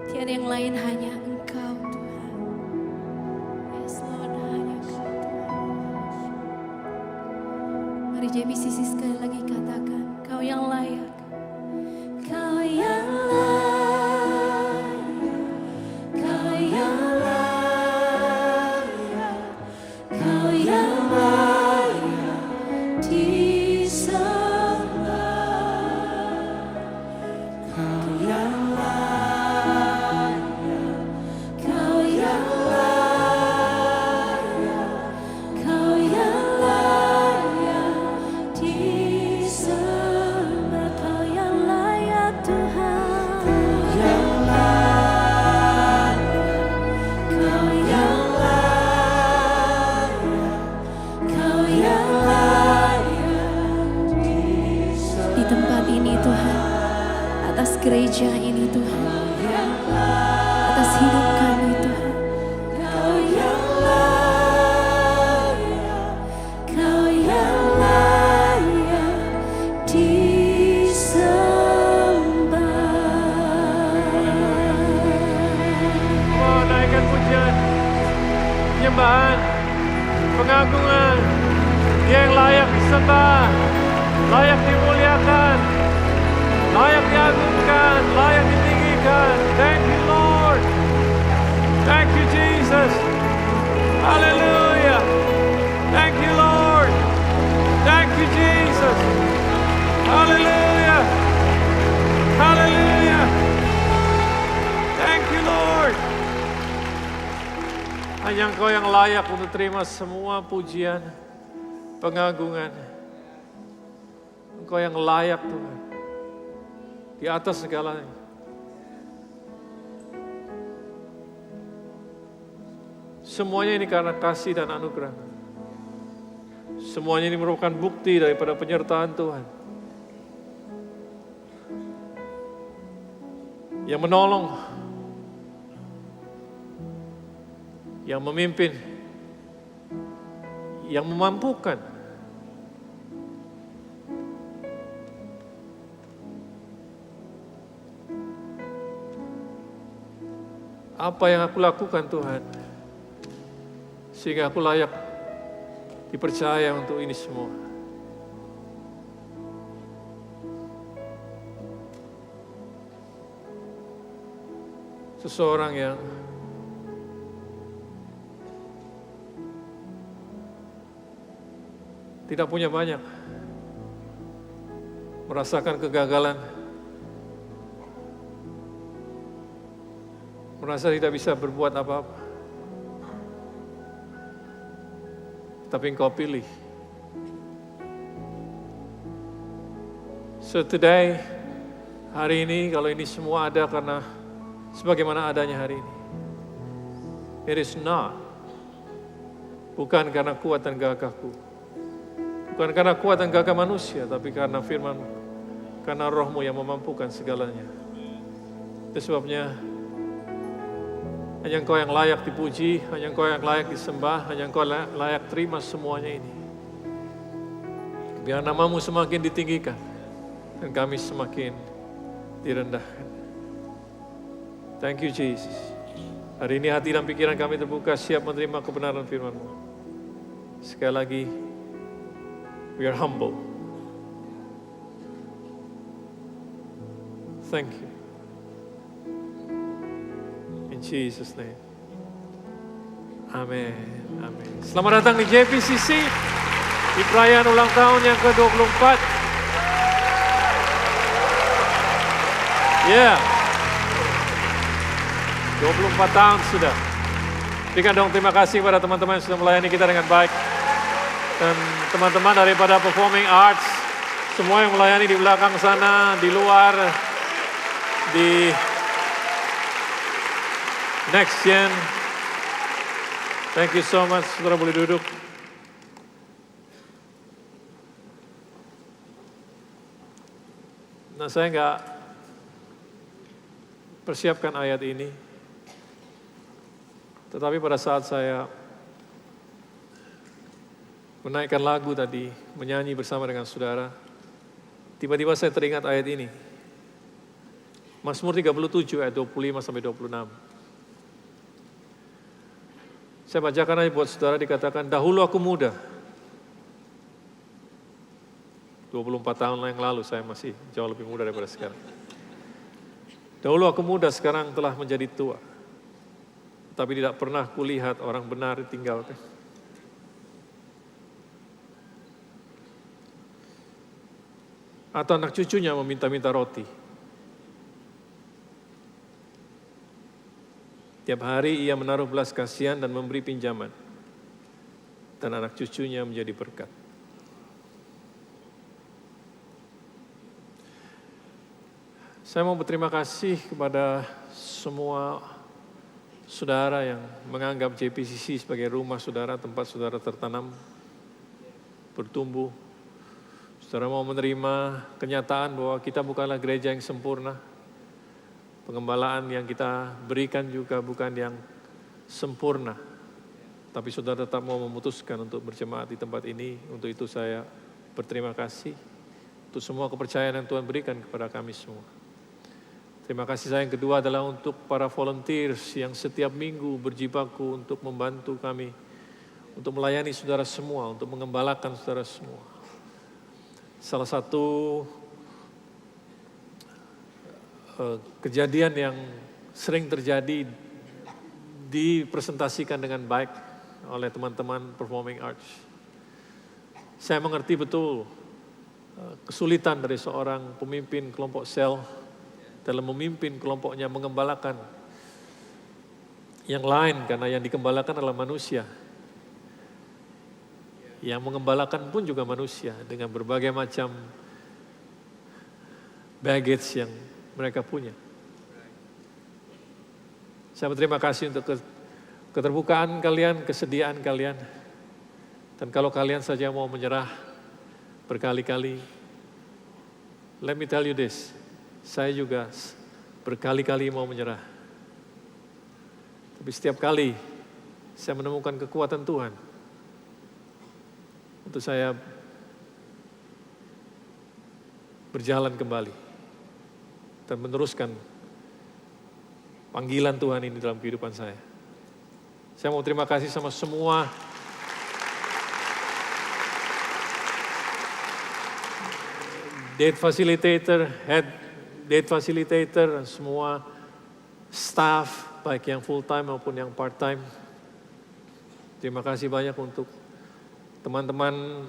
Tiada yang lain, hanya Engkau Tuhan. Yes Lord, hanya Kau Tuhan. Mari JPCC sekali lagi katakan, Kau yang layak. Kau yang layak, Kau yang layak, Kau yang layak disembah. Kau yang layak, Kau yang layak, Kau yang layak disembah. Kau yang layak Tuhan. Kau yang layak, Kau yang layak, Kau yang layak disembah. Di tempat ini Tuhan, atas gereja ini Tuhan, atas hidup kami Tuhan. Kau yang layak, Kau yang layak disembah. Oh, naikkan pujian, penyembahan, pengagungan. Dia yang layak disembah, layak dimuliakan, layak diagungkan, layak ditinggikan. Thank you Lord. Thank you Jesus. Hallelujah. Thank you Lord. Thank you Jesus. Hallelujah. Hallelujah. Thank you Lord. Hanya Engkau yang layak untuk terima semua pujian, pengagungan. Engkau yang layak Tuhan. Di atas segalanya. Semuanya ini karena kasih dan anugerah. Semuanya ini merupakan bukti daripada penyertaan Tuhan. Yang menolong, yang memimpin, yang memampukan. Apa yang aku lakukan Tuhan, sehingga aku layak dipercaya untuk ini semua. Seseorang yang tidak punya banyak, merasakan kegagalan, merasa tidak bisa berbuat apa-apa. Tapi Engkau pilih. So today, hari ini, kalau ini semua ada karena sebagaimana adanya hari ini. It is not. Bukan karena kuat dan gagahku. Bukan karena kuat dan gagah manusia, tapi karena firman, karena rohmu yang memampukan segalanya. Itu sebabnya hanya Engkau yang layak dipuji, hanya Engkau yang layak disembah, hanya Engkau layak terima semuanya ini. Biar namamu semakin ditinggikan, dan kami semakin direndahkan. Thank you Jesus. Hari ini hati dan pikiran kami terbuka, siap menerima kebenaran firman-Mu. Sekali lagi, we are humble. Thank you. In Jesus' name. Amin. Amin. Selamat datang di JPCC di perayaan ulang tahun yang ke-24. Ya. 24 tahun sudah. Berikan dong terima kasih kepada teman-teman yang sudah melayani kita dengan baik. Dan teman-teman daripada Performing Arts, semua yang melayani di belakang sana, di luar, di Next Gen. Thank you so much. Saudara boleh duduk. Nah, saya nggak persiapkan ayat ini. Tetapi pada saat saya menaikkan lagu tadi, menyanyi bersama dengan saudara, tiba-tiba saya teringat ayat ini. Mazmur 37 ayat 25 sampai 26. Saya bacakan aja buat saudara, dikatakan, dahulu aku muda. 24 tahun yang lalu saya masih jauh lebih muda daripada sekarang. Dahulu aku muda, sekarang telah menjadi tua. Tapi tidak pernah kulihat orang benar ditinggalkan. Atau anak cucunya meminta-minta roti. Tiap hari ia menaruh belas kasihan dan memberi pinjaman. Dan anak cucunya menjadi berkat. Saya mau berterima kasih kepada semua saudara yang menganggap JPCC sebagai rumah saudara, tempat saudara tertanam, bertumbuh. Saudara mau menerima kenyataan bahwa kita bukanlah gereja yang sempurna. Pengembalaan yang kita berikan juga bukan yang sempurna. Tapi saudara tetap mau memutuskan untuk berjemaat di tempat ini. Untuk itu saya berterima kasih untuk semua kepercayaan yang Tuhan berikan kepada kami semua. Terima kasih saya yang kedua adalah untuk para volunteers yang setiap minggu berjibaku untuk membantu kami, untuk melayani saudara semua, untuk mengembalakan saudara semua. Salah satu kejadian yang sering terjadi dipresentasikan dengan baik oleh teman-teman Performing Arts. Saya mengerti betul kesulitan dari seorang pemimpin kelompok sel dalam memimpin kelompoknya mengembalakan yang lain, karena yang dikembalakan adalah manusia. Yang mengembalakan pun juga manusia dengan berbagai macam baggage yang mereka punya. Saya berterima kasih untuk keterbukaan kalian, kesediaan kalian. Dan kalau kalian saja mau menyerah berkali-kali, let me tell you this, saya juga berkali-kali mau menyerah. Tapi setiap kali saya menemukan kekuatan Tuhan untuk saya berjalan kembali dan meneruskan panggilan Tuhan ini dalam kehidupan saya. Saya mau terima kasih sama semua date facilitator, head date facilitator, semua staff, baik yang full time maupun yang part time. Terima kasih banyak untuk teman-teman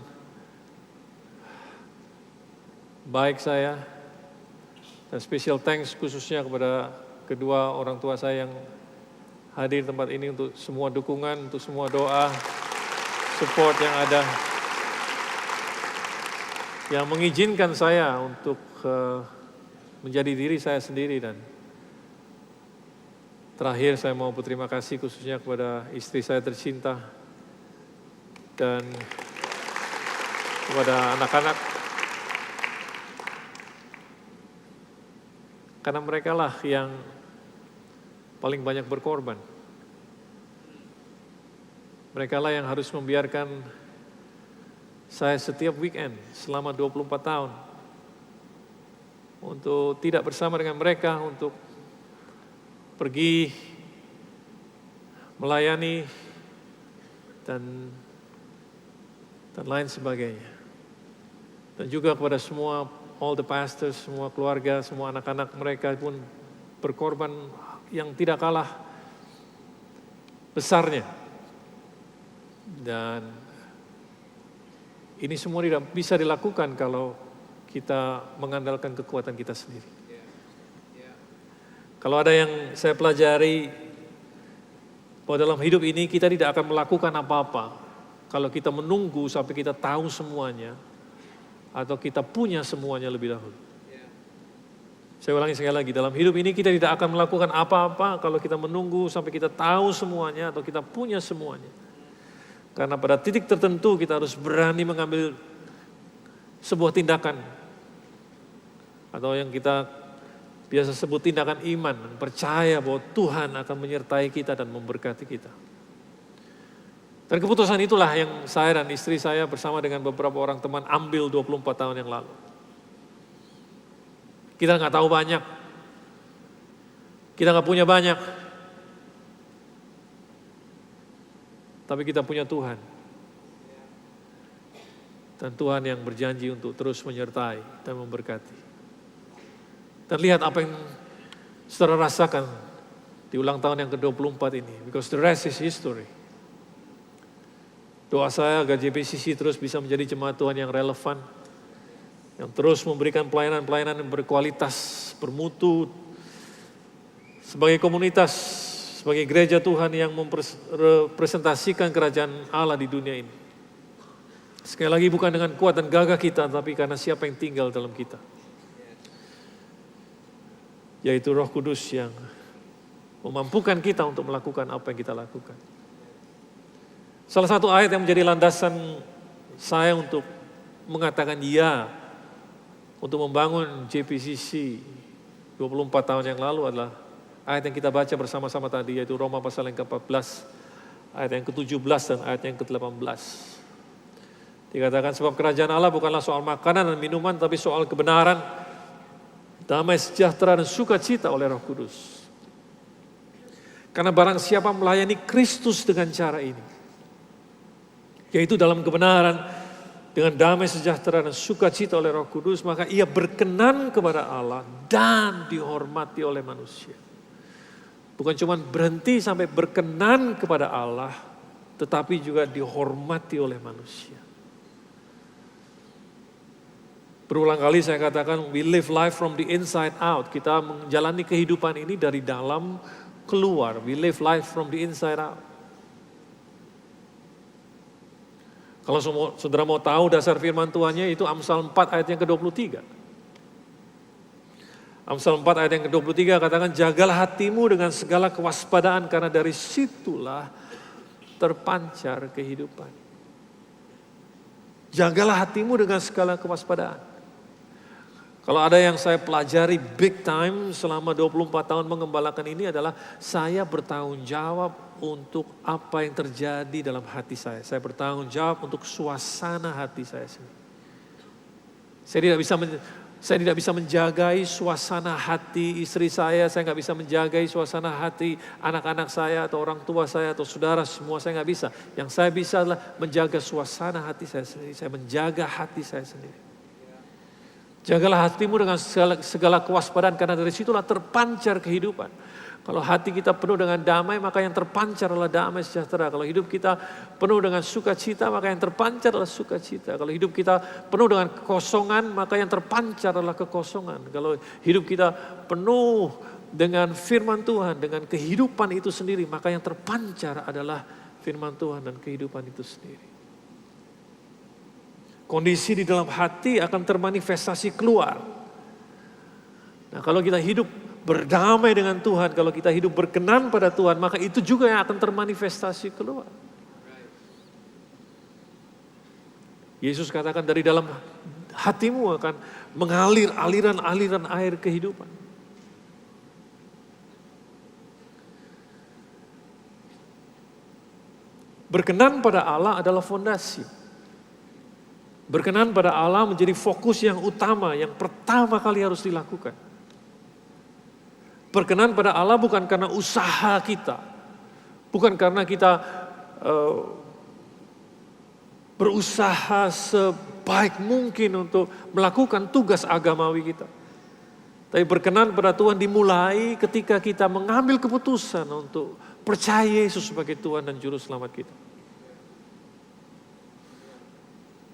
baik saya. Dan special thanks khususnya kepada kedua orang tua saya yang hadir di tempat ini untuk semua dukungan, untuk semua doa, support yang ada. Yang mengizinkan saya untuk menjadi diri saya sendiri. Dan terakhir saya mau berterima kasih khususnya kepada istri saya tercinta dan kepada anak-anak. Karena mereka lah yang paling banyak berkorban. Mereka lah yang harus membiarkan saya setiap weekend selama 24 tahun untuk tidak bersama dengan mereka, untuk pergi melayani dan lain sebagainya. Dan juga kepada semua all the pastors, semua keluarga, semua anak-anak mereka pun berkorban yang tidak kalah besarnya. Dan ini semua tidak bisa dilakukan kalau kita mengandalkan kekuatan kita sendiri. Kalau ada yang saya pelajari, bahwa dalam hidup ini kita tidak akan melakukan apa-apa kalau kita menunggu sampai kita tahu semuanya, atau kita punya semuanya lebih dahulu. Saya ulangi sekali lagi, dalam hidup ini kita tidak akan melakukan apa-apa kalau kita menunggu sampai kita tahu semuanya atau kita punya semuanya. Karena pada titik tertentu kita harus berani mengambil sebuah tindakan. Atau yang kita biasa sebut tindakan iman, percaya bahwa Tuhan akan menyertai kita dan memberkati kita. Dan keputusan itulah yang saya dan istri saya bersama dengan beberapa orang teman ambil 24 tahun yang lalu. Kita nggak tahu banyak Kita nggak punya banyak, tapi kita punya Tuhan. Dan Tuhan yang berjanji untuk terus menyertai dan memberkati. Dan lihat apa yang saudara rasakan di ulang tahun yang ke-24 ini. Because the rest is history. Doa saya agar JPCC terus bisa menjadi jemaat Tuhan yang relevan. Yang terus memberikan pelayanan-pelayanan yang berkualitas, bermutu. Sebagai komunitas, sebagai gereja Tuhan yang mempresentasikan kerajaan Allah di dunia ini. Sekali lagi bukan dengan kuat dan gagah kita, tapi karena siapa yang tinggal dalam kita. Yaitu Roh Kudus yang memampukan kita untuk melakukan apa yang kita lakukan. Salah satu ayat yang menjadi landasan saya untuk mengatakan ya untuk membangun JPCC 24 tahun yang lalu adalah ayat yang kita baca bersama-sama tadi, yaitu Roma pasal yang ke-14, ayat yang ke-17 dan ayat yang ke-18. Dikatakan sebab kerajaan Allah bukanlah soal makanan dan minuman, tapi soal kebenaran, damai sejahtera dan sukacita oleh Roh Kudus. Karena barang siapa melayani Kristus dengan cara ini, yaitu dalam kebenaran, dengan damai sejahtera dan sukacita oleh Roh Kudus, maka ia berkenan kepada Allah dan dihormati oleh manusia. Bukan cuma berhenti sampai berkenan kepada Allah, tetapi juga dihormati oleh manusia. Berulang kali saya katakan, we live life from the inside out. Kita menjalani kehidupan ini dari dalam keluar. We live life from the inside out. Kalau saudara mau tahu dasar firman Tuhannya, itu Amsal 4 ayat yang ke-23. Amsal 4 ayat yang ke-23 katakan, jagalah hatimu dengan segala kewaspadaan, karena dari situlah terpancar kehidupan. Jagalah hatimu dengan segala kewaspadaan. Kalau ada yang saya pelajari big time selama 24 tahun mengembalakan ini adalah saya bertanggung jawab untuk apa yang terjadi dalam hati saya. Saya bertanggung jawab untuk suasana hati saya sendiri. Saya tidak bisa menjagai suasana hati istri saya nggak bisa menjagai suasana hati anak-anak saya atau orang tua saya atau saudara semua, saya nggak bisa. Yang saya bisa adalah menjaga suasana hati saya sendiri. Saya menjaga hati saya sendiri. Jagalah hatimu dengan segala kewaspadaan, karena dari situlah terpancar kehidupan. Kalau hati kita penuh dengan damai, maka yang terpancar adalah damai sejahtera. Kalau hidup kita penuh dengan sukacita, maka yang terpancar adalah sukacita. Kalau hidup kita penuh dengan kekosongan, maka yang terpancar adalah kekosongan. Kalau hidup kita penuh dengan firman Tuhan, dengan kehidupan itu sendiri, maka yang terpancar adalah firman Tuhan dan kehidupan itu sendiri. Kondisi di dalam hati akan termanifestasi keluar. Nah, kalau kita hidup berdamai dengan Tuhan, kalau kita hidup berkenan pada Tuhan, maka itu juga yang akan termanifestasi keluar. Yesus katakan dari dalam hatimu akan mengalir aliran-aliran air kehidupan. Berkenan pada Allah adalah fondasi. Berkenan pada Allah menjadi fokus yang utama, yang pertama kali harus dilakukan. Berkenan pada Allah bukan karena usaha kita, bukan karena kita berusaha sebaik mungkin untuk melakukan tugas agamawi kita. Tapi berkenan pada Tuhan dimulai ketika kita mengambil keputusan untuk percaya Yesus sebagai Tuhan dan Juru Selamat kita.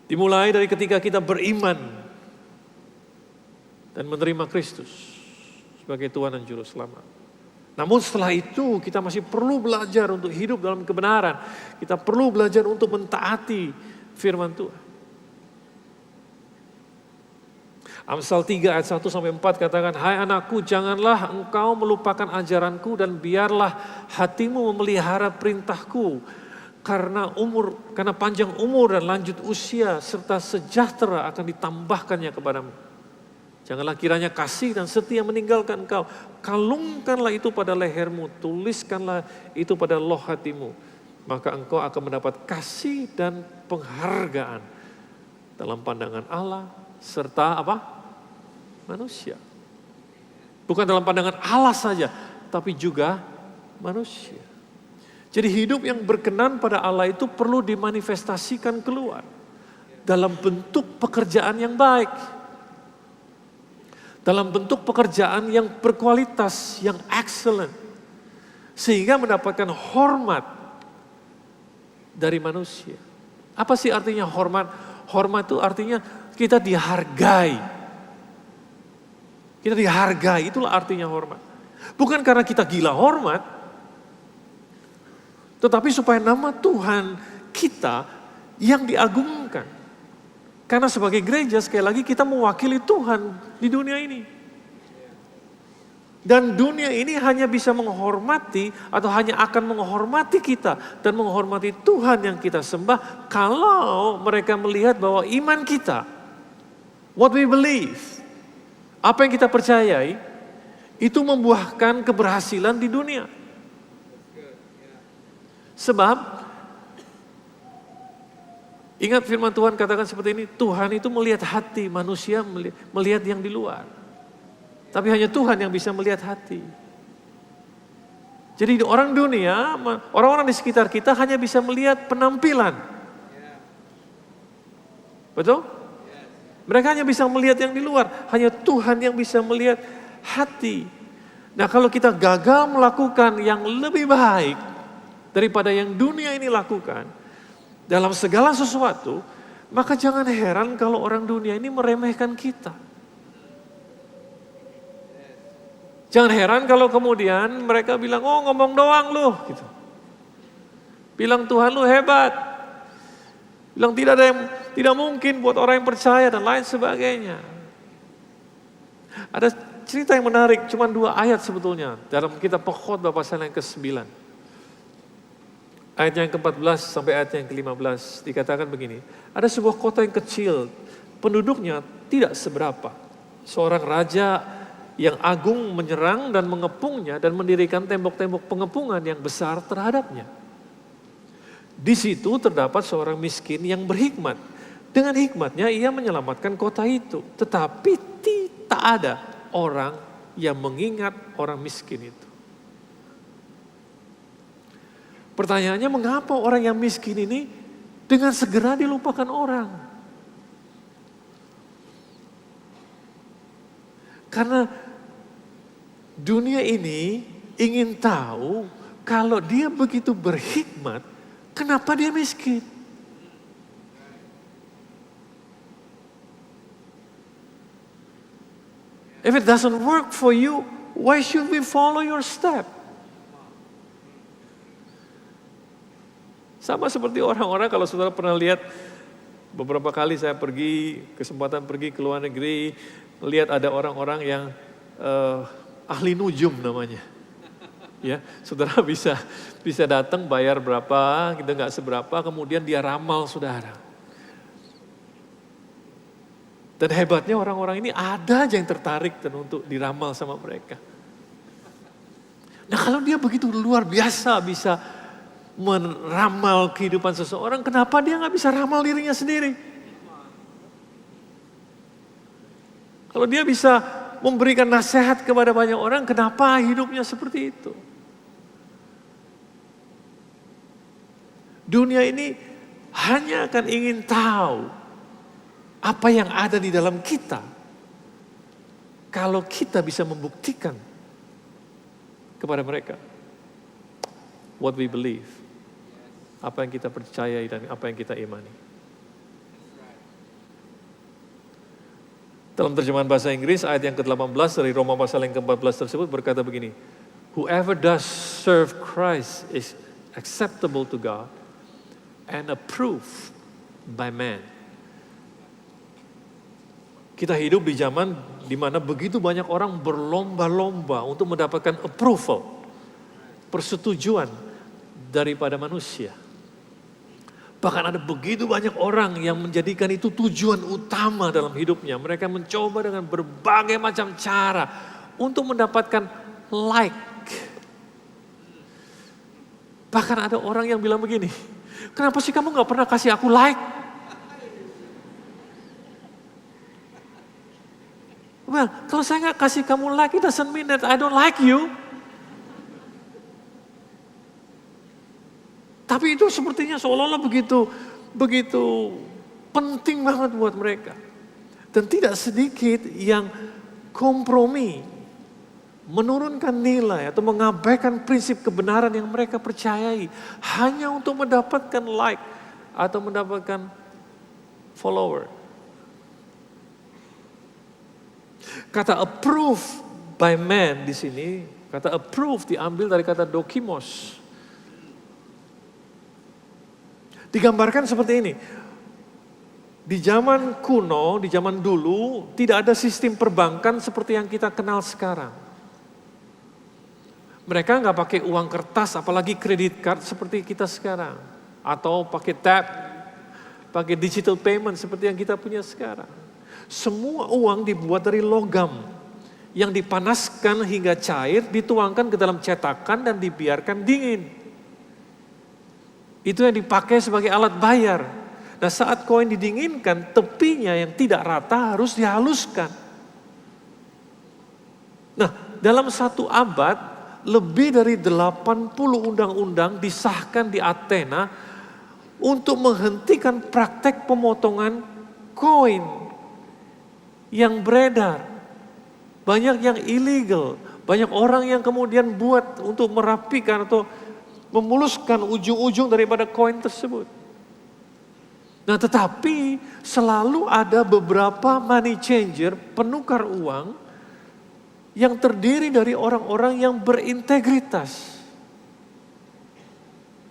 Dimulai dari ketika kita beriman dan menerima Kristus sebagai Tuhan dan Juru Selamat. Namun setelah itu kita masih perlu belajar untuk hidup dalam kebenaran. Kita perlu belajar untuk mentaati firman Tuhan. Amsal 3 ayat 1-4 katakan, hai anakku, janganlah engkau melupakan ajaranku dan biarlah hatimu memelihara perintahku. Karena panjang umur dan lanjut usia serta sejahtera akan ditambahkannya kepadamu. Janganlah kiranya kasih dan setia meninggalkan engkau. Kalungkanlah itu pada lehermu, tuliskanlah itu pada loh hatimu. Maka engkau akan mendapat kasih dan penghargaan dalam pandangan Allah serta apa? Manusia. Bukan dalam pandangan Allah saja, tapi juga manusia. Jadi hidup yang berkenan pada Allah itu perlu dimanifestasikan keluar dalam bentuk pekerjaan yang baik. Dalam bentuk pekerjaan yang berkualitas, yang excellent. Sehingga mendapatkan hormat dari manusia. Apa sih artinya hormat? Hormat itu artinya kita dihargai. Kita dihargai, itulah artinya hormat. Bukan karena kita gila hormat, tetapi supaya nama Tuhan kita yang diagungkan. Karena sebagai gereja sekali lagi kita mewakili Tuhan di dunia ini. Dan dunia ini hanya bisa menghormati atau hanya akan menghormati kita dan menghormati Tuhan yang kita sembah kalau mereka melihat bahwa iman kita, what we believe, apa yang kita percayai, itu membuahkan keberhasilan di dunia. Sebab ingat firman Tuhan katakan seperti ini, Tuhan itu melihat hati, manusia melihat yang di luar. Tapi hanya Tuhan yang bisa melihat hati. Jadi orang dunia, orang-orang di sekitar kita hanya bisa melihat penampilan. Betul? Mereka hanya bisa melihat yang di luar, hanya Tuhan yang bisa melihat hati. Nah kalau kita gagal melakukan yang lebih baik daripada yang dunia ini lakukan, dalam segala sesuatu, maka jangan heran kalau orang dunia ini meremehkan kita. Jangan heran kalau kemudian mereka bilang, oh ngomong doang lu. Gitu. Bilang Tuhan lu hebat. Bilang tidak mungkin buat orang yang percaya dan lain sebagainya. Ada cerita yang menarik, cuma 2 ayat sebetulnya. Dalam kitab Pengkhotbah pasal yang ke-9. Ayat yang ke-14 sampai ayat yang ke-15 dikatakan begini. Ada sebuah kota yang kecil, penduduknya tidak seberapa. Seorang raja yang agung menyerang dan mengepungnya dan mendirikan tembok-tembok pengepungan yang besar terhadapnya. Di situ terdapat seorang miskin yang berhikmat. Dengan hikmatnya ia menyelamatkan kota itu. Tetapi tidak ada orang yang mengingat orang miskin itu. Pertanyaannya, mengapa orang yang miskin ini dengan segera dilupakan orang? Karena dunia ini ingin tahu kalau dia begitu berhikmat, kenapa dia miskin? If it doesn't work for you, why should we follow your step? Sama seperti orang-orang, kalau saudara pernah lihat, beberapa kali saya kesempatan pergi ke luar negeri, lihat ada orang-orang yang ahli nujum namanya. Ya, saudara bisa datang bayar berapa, kita nggak seberapa, kemudian dia ramal saudara. Dan hebatnya orang-orang ini ada aja yang tertarik dan untuk diramal sama mereka. Nah kalau dia begitu luar biasa bisa meramal kehidupan seseorang, kenapa dia nggak bisa ramal dirinya sendiri? Kalau dia bisa memberikan nasihat kepada banyak orang, kenapa hidupnya seperti itu? Dunia ini hanya akan ingin tahu apa yang ada di dalam kita. Kalau kita bisa membuktikan kepada mereka what we believe, apa yang kita percayai dan apa yang kita imani. Dalam terjemahan bahasa Inggris ayat yang ke-18 dari Roma pasal yang ke-14 tersebut berkata begini. Whoever does serve Christ is acceptable to God and approved by man. Kita hidup di zaman di mana begitu banyak orang berlomba-lomba untuk mendapatkan approval, persetujuan daripada manusia. Bahkan ada begitu banyak orang yang menjadikan itu tujuan utama dalam hidupnya. Mereka mencoba dengan berbagai macam cara untuk mendapatkan like. Bahkan ada orang yang bilang begini, kenapa sih kamu gak pernah kasih aku like? Well, kalau saya gak kasih kamu like, it doesn't mean that I don't like you. Tapi itu sepertinya seolah-olah begitu penting banget buat mereka. Dan tidak sedikit yang kompromi, menurunkan nilai atau mengabaikan prinsip kebenaran yang mereka percayai hanya untuk mendapatkan like atau mendapatkan follower. Kata approve by man di sini, kata approve diambil dari kata dokimos. Digambarkan seperti ini. Di zaman kuno, di zaman dulu, tidak ada sistem perbankan seperti yang kita kenal sekarang. Mereka nggak pakai uang kertas, apalagi kredit card seperti kita sekarang. Atau pakai tap, pakai digital payment seperti yang kita punya sekarang. Semua uang dibuat dari logam yang dipanaskan hingga cair, dituangkan ke dalam cetakan dan dibiarkan dingin. Itu yang dipakai sebagai alat bayar. Nah, saat koin didinginkan, tepinya yang tidak rata harus dihaluskan. Nah, dalam satu abad, lebih dari 80 undang-undang disahkan di Athena untuk menghentikan praktek pemotongan koin yang beredar. Banyak yang illegal, banyak orang yang kemudian buat untuk merapikan atau memuluskan ujung-ujung daripada koin tersebut. Nah, tetapi selalu ada beberapa money changer, penukar uang yang terdiri dari orang-orang yang berintegritas.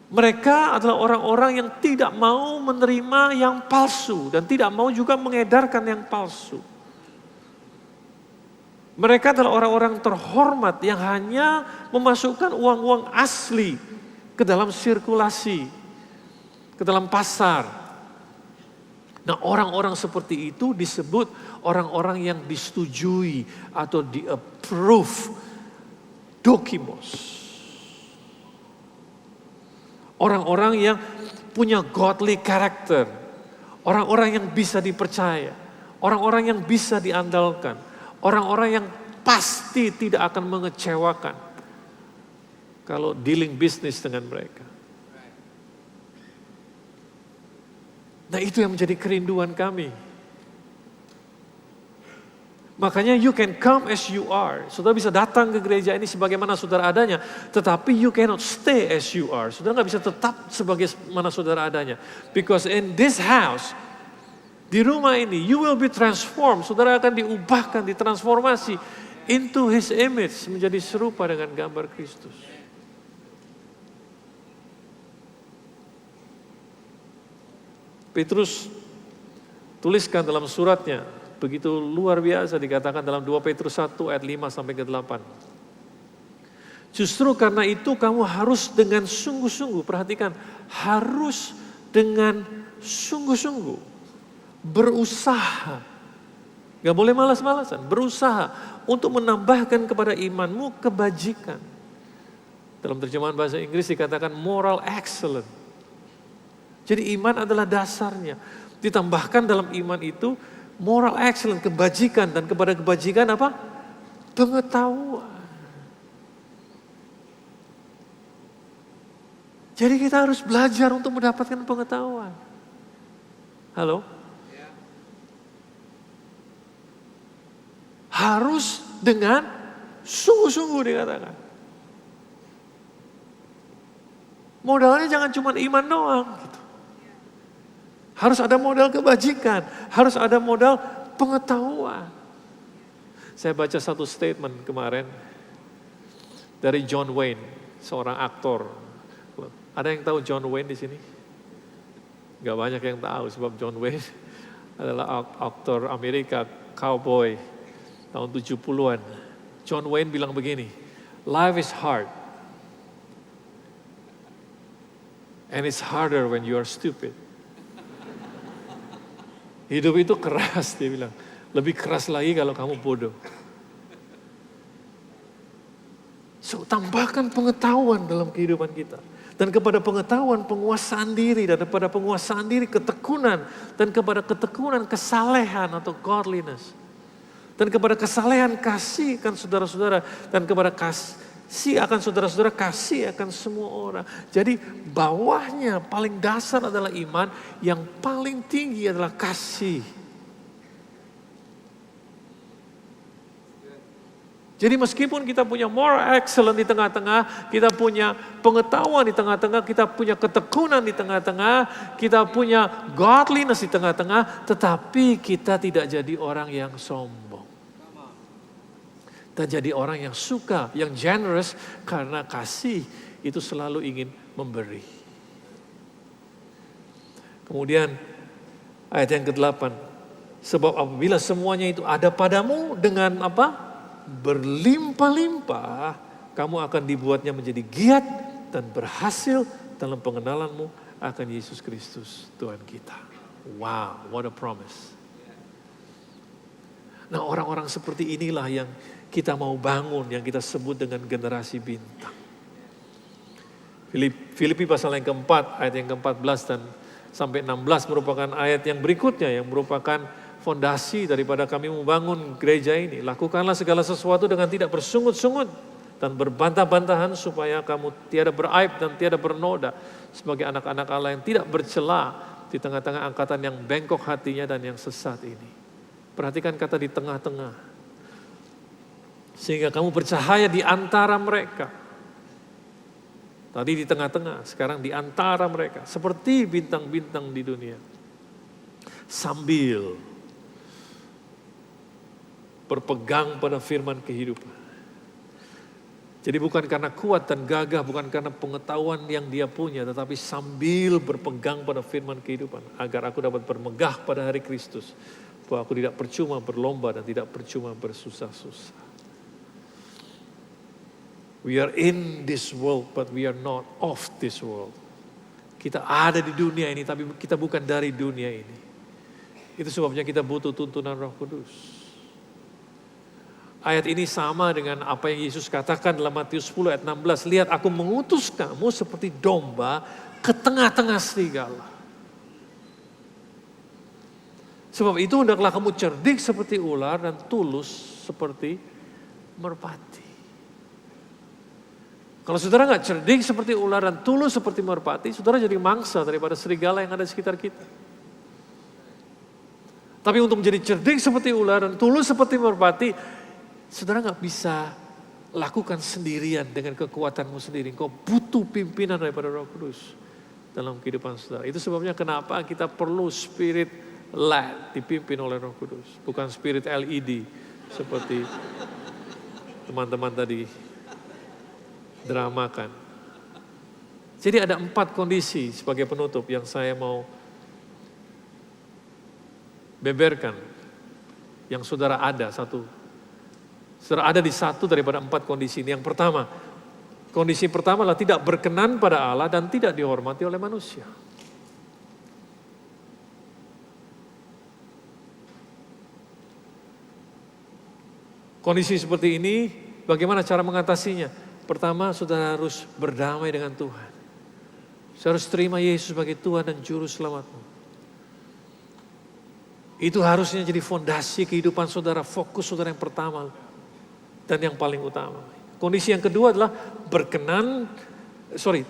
Mereka adalah orang-orang yang tidak mau menerima yang palsu dan tidak mau juga mengedarkan yang palsu. Mereka adalah orang-orang terhormat yang hanya memasukkan uang-uang asli ke dalam sirkulasi, ke dalam pasar. Nah, orang-orang seperti itu disebut orang-orang yang disetujui atau di-approve, dokimos. Orang-orang yang punya godly character, orang-orang yang bisa dipercaya, orang-orang yang bisa diandalkan, orang-orang yang pasti tidak akan mengecewakan kalau dealing bisnis dengan mereka. Nah, itu yang menjadi kerinduan kami. Makanya you can come as you are. Saudara bisa datang ke gereja ini sebagaimana saudara adanya. Tetapi you cannot stay as you are. Saudara nggak bisa tetap sebagaimana saudara adanya. Because in this house, di rumah ini, you will be transformed. Saudara akan diubahkan, ditransformasi into His image. Menjadi serupa dengan gambar Kristus. Petrus tuliskan dalam suratnya, begitu luar biasa dikatakan dalam 2 Petrus 1 ayat 5 sampai ke 8. Justru karena itu kamu harus dengan sungguh-sungguh, perhatikan, harus dengan sungguh-sungguh berusaha. Gak boleh malas-malasan, berusaha untuk menambahkan kepada imanmu kebajikan. Dalam terjemahan bahasa Inggris dikatakan moral excellence. Jadi iman adalah dasarnya. Ditambahkan dalam iman itu moral excellence, kebajikan. Dan kepada kebajikan apa? Pengetahuan. Jadi kita harus belajar untuk mendapatkan pengetahuan. Halo? Harus dengan sungguh-sungguh dikatakan. Modalnya jangan cuma iman doang. Gitu. Harus ada modal kebajikan, harus ada modal pengetahuan. Saya baca satu statement kemarin dari John Wayne, seorang aktor. Ada yang tahu John Wayne di sini? Gak banyak yang tahu sebab John Wayne adalah aktor Amerika, cowboy tahun 70-an. John Wayne bilang begini, life is hard. And it's harder when you are stupid. Hidup itu keras, dia bilang. Lebih keras lagi kalau kamu bodoh. So, tambahkan pengetahuan dalam kehidupan kita. Dan kepada pengetahuan, penguasaan diri. Dan kepada penguasaan diri, ketekunan. Dan kepada ketekunan, kesalehan atau godliness. Dan kepada kesalehan, kasihkan saudara-saudara. Dan kepada Kasih akan saudara-saudara, kasih akan semua orang. Jadi bawahnya paling dasar adalah iman, yang paling tinggi adalah kasih. Jadi meskipun kita punya moral excellence di tengah-tengah, kita punya pengetahuan di tengah-tengah, kita punya ketekunan di tengah-tengah, kita punya godliness di tengah-tengah, tetapi kita tidak jadi orang yang sombong. Kita jadi orang yang suka, yang generous, karena kasih itu selalu ingin memberi. Kemudian ayat yang ke-8, sebab apabila semuanya itu ada padamu dengan apa? Berlimpah-limpah, kamu akan dibuatnya menjadi giat dan berhasil dalam pengenalanmu akan Yesus Kristus Tuhan kita. Wow, what a promise. Nah, orang-orang seperti inilah yang kita mau bangun, yang kita sebut dengan generasi bintang. Filipi pasal yang keempat, ayat yang ke-14 dan sampai 16 merupakan ayat yang berikutnya, yang merupakan fondasi daripada kami membangun gereja ini. Lakukanlah segala sesuatu dengan tidak bersungut-sungut dan berbantah-bantahan supaya kamu tiada beraib dan tiada bernoda sebagai anak-anak Allah yang tidak bercela di tengah-tengah angkatan yang bengkok hatinya dan yang sesat ini. Perhatikan kata di tengah-tengah. Sehingga kamu bercahaya di antara mereka. Tadi di tengah-tengah, sekarang di antara mereka. Seperti bintang-bintang di dunia. Sambil berpegang pada firman kehidupan. Jadi bukan karena kuat dan gagah, bukan karena pengetahuan yang dia punya, tetapi sambil berpegang pada firman kehidupan. Agar aku dapat bermegah pada hari Kristus. Bahwa aku tidak percuma berlomba dan tidak percuma bersusah-susah. We are in this world, but we are not of this world. Kita ada di dunia ini, tapi kita bukan dari dunia ini. Itu sebabnya kita butuh tuntunan Roh Kudus. Ayat ini sama dengan apa yang Yesus katakan dalam Matius 10 ayat 16. Lihat, aku mengutus kamu seperti domba ke tengah-tengah serigala. Sebab itu hendaklah kamu cerdik seperti ular dan tulus seperti merpati. Kalau saudara nggak cerdik seperti ular dan tulus seperti merpati, saudara jadi mangsa daripada serigala yang ada di sekitar kita. Tapi untuk menjadi cerdik seperti ular dan tulus seperti merpati, saudara nggak bisa lakukan sendirian dengan kekuatanmu sendiri. Kau butuh pimpinan daripada Roh Kudus dalam kehidupan saudara. Itu sebabnya kenapa kita perlu spirit led, dipimpin oleh Roh Kudus. Bukan spirit LED seperti teman-teman tadi dramakan. Jadi ada 4 kondisi sebagai penutup yang saya mau beberkan. Yang saudara ada Saudara ada di satu daripada 4 kondisi ini. Yang pertama, kondisi pertama adalah tidak berkenan pada Allah dan tidak dihormati oleh manusia. Kondisi seperti ini, bagaimana cara mengatasinya? Pertama, saudara harus berdamai dengan Tuhan. Saudara harus terima Yesus sebagai Tuhan dan Juru Selamatmu. Itu harusnya jadi fondasi kehidupan saudara, fokus saudara yang pertama dan yang paling utama. Kondisi yang kedua adalah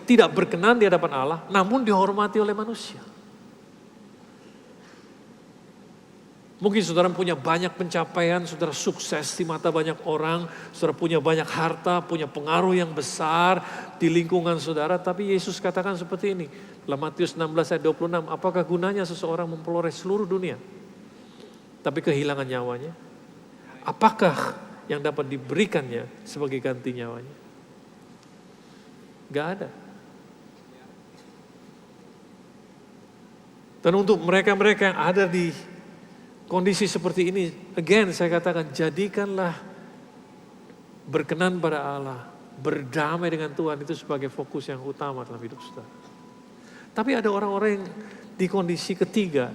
tidak berkenan di hadapan Allah, namun dihormati oleh manusia. Mungkin saudara punya banyak pencapaian, saudara sukses di mata banyak orang, saudara punya banyak harta, punya pengaruh yang besar di lingkungan saudara, tapi Yesus katakan seperti ini, dalam Matius 16 ayat 26, apakah gunanya seseorang memperoleh seluruh dunia, tapi kehilangan nyawanya? Apakah yang dapat diberikannya sebagai ganti nyawanya? Gak ada. Dan untuk mereka-mereka yang ada di kondisi seperti ini, again saya katakan, jadikanlah berkenan pada Allah, berdamai dengan Tuhan itu sebagai fokus yang utama dalam hidup saudara. Tapi ada orang-orang yang di kondisi ketiga,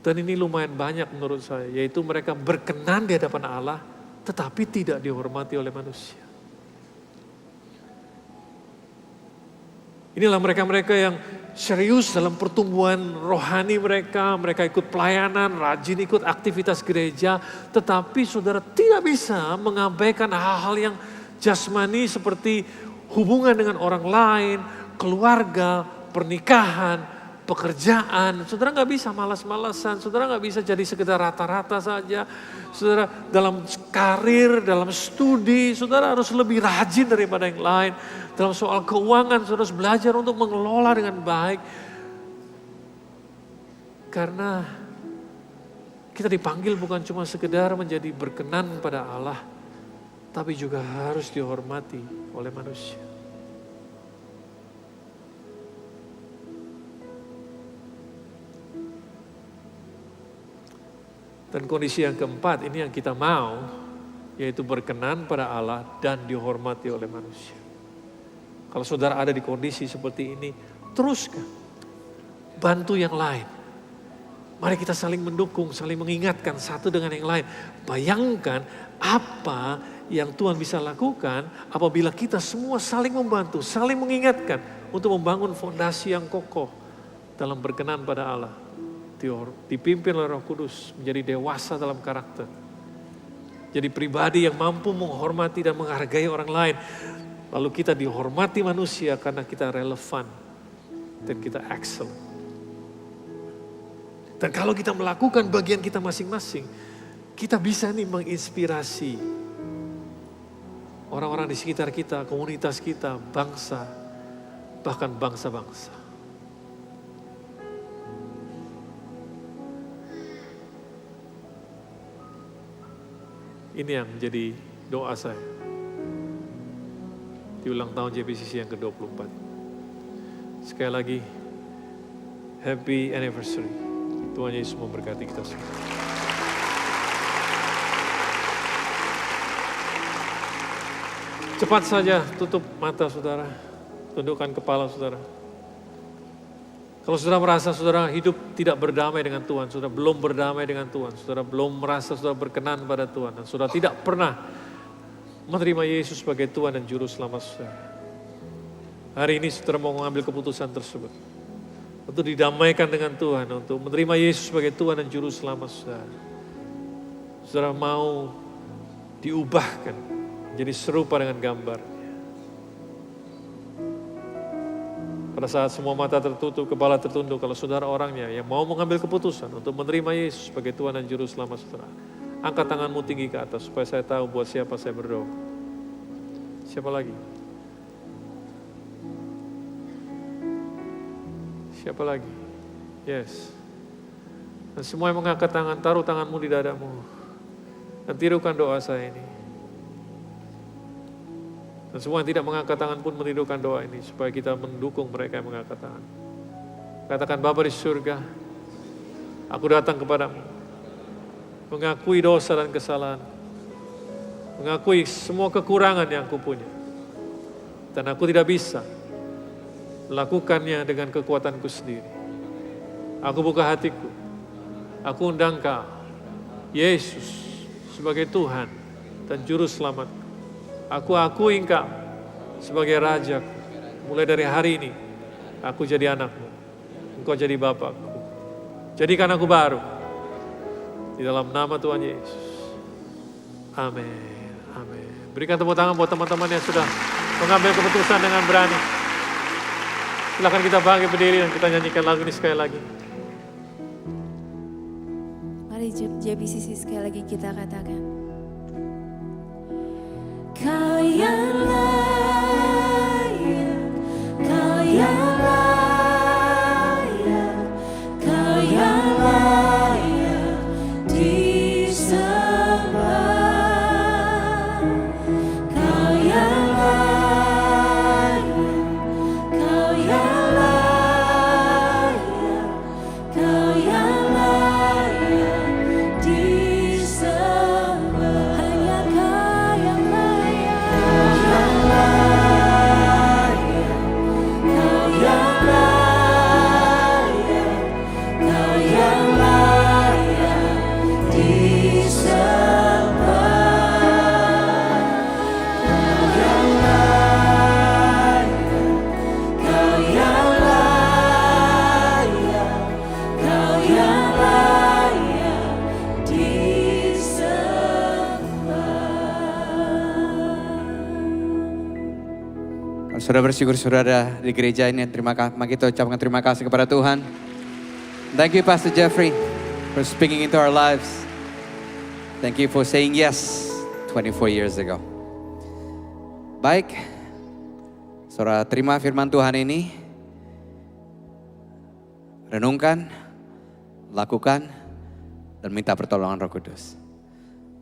dan ini lumayan banyak menurut saya, yaitu mereka berkenan di hadapan Allah, tetapi tidak dihormati oleh manusia. Inilah mereka-mereka yang serius dalam pertumbuhan rohani mereka ikut pelayanan, rajin ikut aktivitas gereja, tetapi saudara tidak bisa mengabaikan hal-hal yang jasmani seperti hubungan dengan orang lain, keluarga, pernikahan, pekerjaan. Saudara nggak bisa malas-malasan, saudara nggak bisa jadi sekedar rata-rata saja. Saudara dalam karir, dalam studi, saudara harus lebih rajin daripada yang lain. Dalam soal keuangan, saudara harus belajar untuk mengelola dengan baik. Karena kita dipanggil bukan cuma sekedar menjadi berkenan pada Allah, tapi juga harus dihormati oleh manusia. Dan kondisi yang keempat, ini yang kita mau, yaitu berkenan pada Allah dan dihormati oleh manusia. Kalau saudara ada di kondisi seperti ini, teruskan. Bantu yang lain. Mari kita saling mendukung, saling mengingatkan satu dengan yang lain. Bayangkan apa yang Tuhan bisa lakukan apabila kita semua saling membantu, saling mengingatkan untuk membangun fondasi yang kokoh dalam berkenan pada Allah. Dipimpin oleh Roh Kudus, menjadi dewasa dalam karakter. Jadi pribadi yang mampu menghormati dan menghargai orang lain. Lalu kita dihormati manusia karena kita relevan dan kita excellent. Dan kalau kita melakukan bagian kita masing-masing, kita bisa nih menginspirasi orang-orang di sekitar kita, komunitas kita, bangsa, bahkan bangsa-bangsa. Ini yang menjadi doa saya di ulang tahun JPCC yang ke-24. Sekali lagi, happy anniversary. Tuhan Yesus memberkati kita semua. Cepat saja tutup mata saudara, tundukkan kepala saudara. Kalau saudara merasa saudara hidup tidak berdamai dengan Tuhan, saudara belum berdamai dengan Tuhan, saudara belum merasa saudara berkenan pada Tuhan, dan saudara tidak pernah menerima Yesus sebagai Tuhan dan Juru Selamat saudara. Hari ini saudara mau mengambil keputusan tersebut. Untuk didamaikan dengan Tuhan, untuk menerima Yesus sebagai Tuhan dan Juru Selamat saudara. Saudara mau diubahkan, jadi serupa dengan gambar. Pada saat semua mata tertutup, kepala tertunduk, kalau saudara orangnya yang mau mengambil keputusan untuk menerima Yesus sebagai Tuhan dan Juru Selamat saudara, angkat tanganmu tinggi ke atas supaya saya tahu buat siapa saya berdoa. Siapa lagi? Siapa lagi? Yes. Dan semua yang mengangkat tangan, taruh tanganmu di dadamu. Dan tirukan doa saya ini. Dan semua yang tidak mengangkat tangan pun menirukan doa ini supaya kita mendukung mereka yang mengangkat tangan. Katakan, Bapa di surga, aku datang kepadamu, mengakui dosa dan kesalahan, mengakui semua kekurangan yang aku punya. Dan aku tidak bisa melakukannya dengan kekuatanku sendiri. Aku buka hatiku, aku undang Kau, Yesus, sebagai Tuhan dan Juru Selamatku. Aku akui Engkau sebagai Rajaku. Mulai dari hari ini, aku jadi anakmu. Engkau jadi Bapakku. Jadikan aku baru. Di dalam nama Tuhan Yesus. Amin. Amin. Berikan tepuk tangan buat teman-teman yang sudah mengambil keputusan dengan berani. Silakan kita bangkit berdiri dan kita nyanyikan lagu ini sekali lagi. Mari JPCC sekali lagi kita katakan. Kau yang layak, Kau yang layak, Kau yang layak disembah. Kau yang layak, Kau yang layak, Kau yang layak disembah. Hanya Kau yang layak. Saudara bersyukur saudara di gereja ini. Mari kita ucapkan terima kasih kepada Tuhan. Thank you Pastor Jeffrey for speaking into our lives. Thank you for saying yes 24 years ago. Baik, saudara terima firman Tuhan ini. Renungkan, lakukan, dan minta pertolongan Roh Kudus.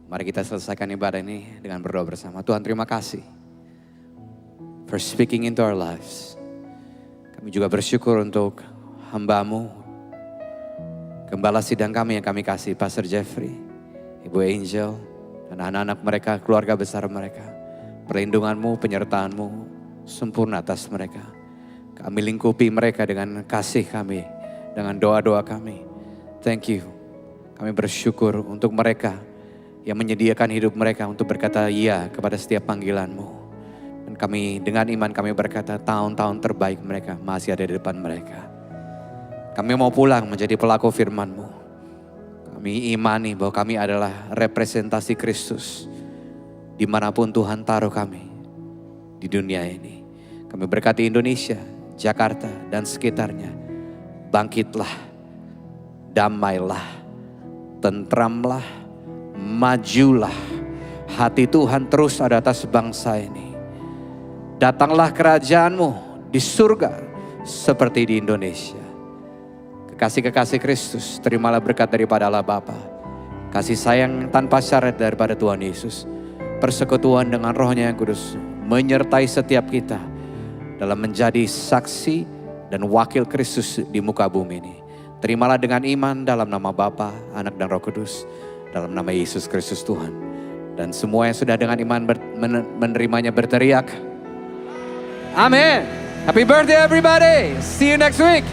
Mari kita selesaikan ibadah ini dengan berdoa bersama. Tuhan terima kasih for speaking into our lives. Kami juga bersyukur untuk hamba-Mu, gembala sidang kami yang kami kasih, Pastor Jeffrey, Ibu Angel, dan anak-anak mereka, keluarga besar mereka. Perlindungan-Mu, penyertaan-Mu sempurna atas mereka. Kami lingkupi mereka dengan kasih kami, dengan doa-doa kami. Thank you. Kami bersyukur untuk mereka yang menyediakan hidup mereka untuk berkata iya kepada setiap panggilan-Mu. Dan kami dengan iman kami berkata tahun-tahun terbaik mereka masih ada di depan mereka. Kami mau pulang menjadi pelaku firman-Mu. Kami imani bahwa kami adalah representasi Kristus dimanapun Tuhan taruh kami di dunia ini. Kami berkati Indonesia, Jakarta dan sekitarnya. Bangkitlah, damailah, tentramlah, majulah. Hati Tuhan terus ada atas bangsa ini. Datanglah kerajaan-Mu di surga seperti di Indonesia. Kekasih-kekasih Kristus, terimalah berkat daripada Allah Bapa. Kasih sayang tanpa syarat daripada Tuhan Yesus. Persekutuan dengan Roh-Nya yang kudus menyertai setiap kita dalam menjadi saksi dan wakil Kristus di muka bumi ini. Terimalah dengan iman dalam nama Bapa, Anak dan Roh Kudus. Dalam nama Yesus Kristus Tuhan. Dan semua yang sudah dengan iman menerimanya berteriak. Amin. Happy birthday everybody. See you next week.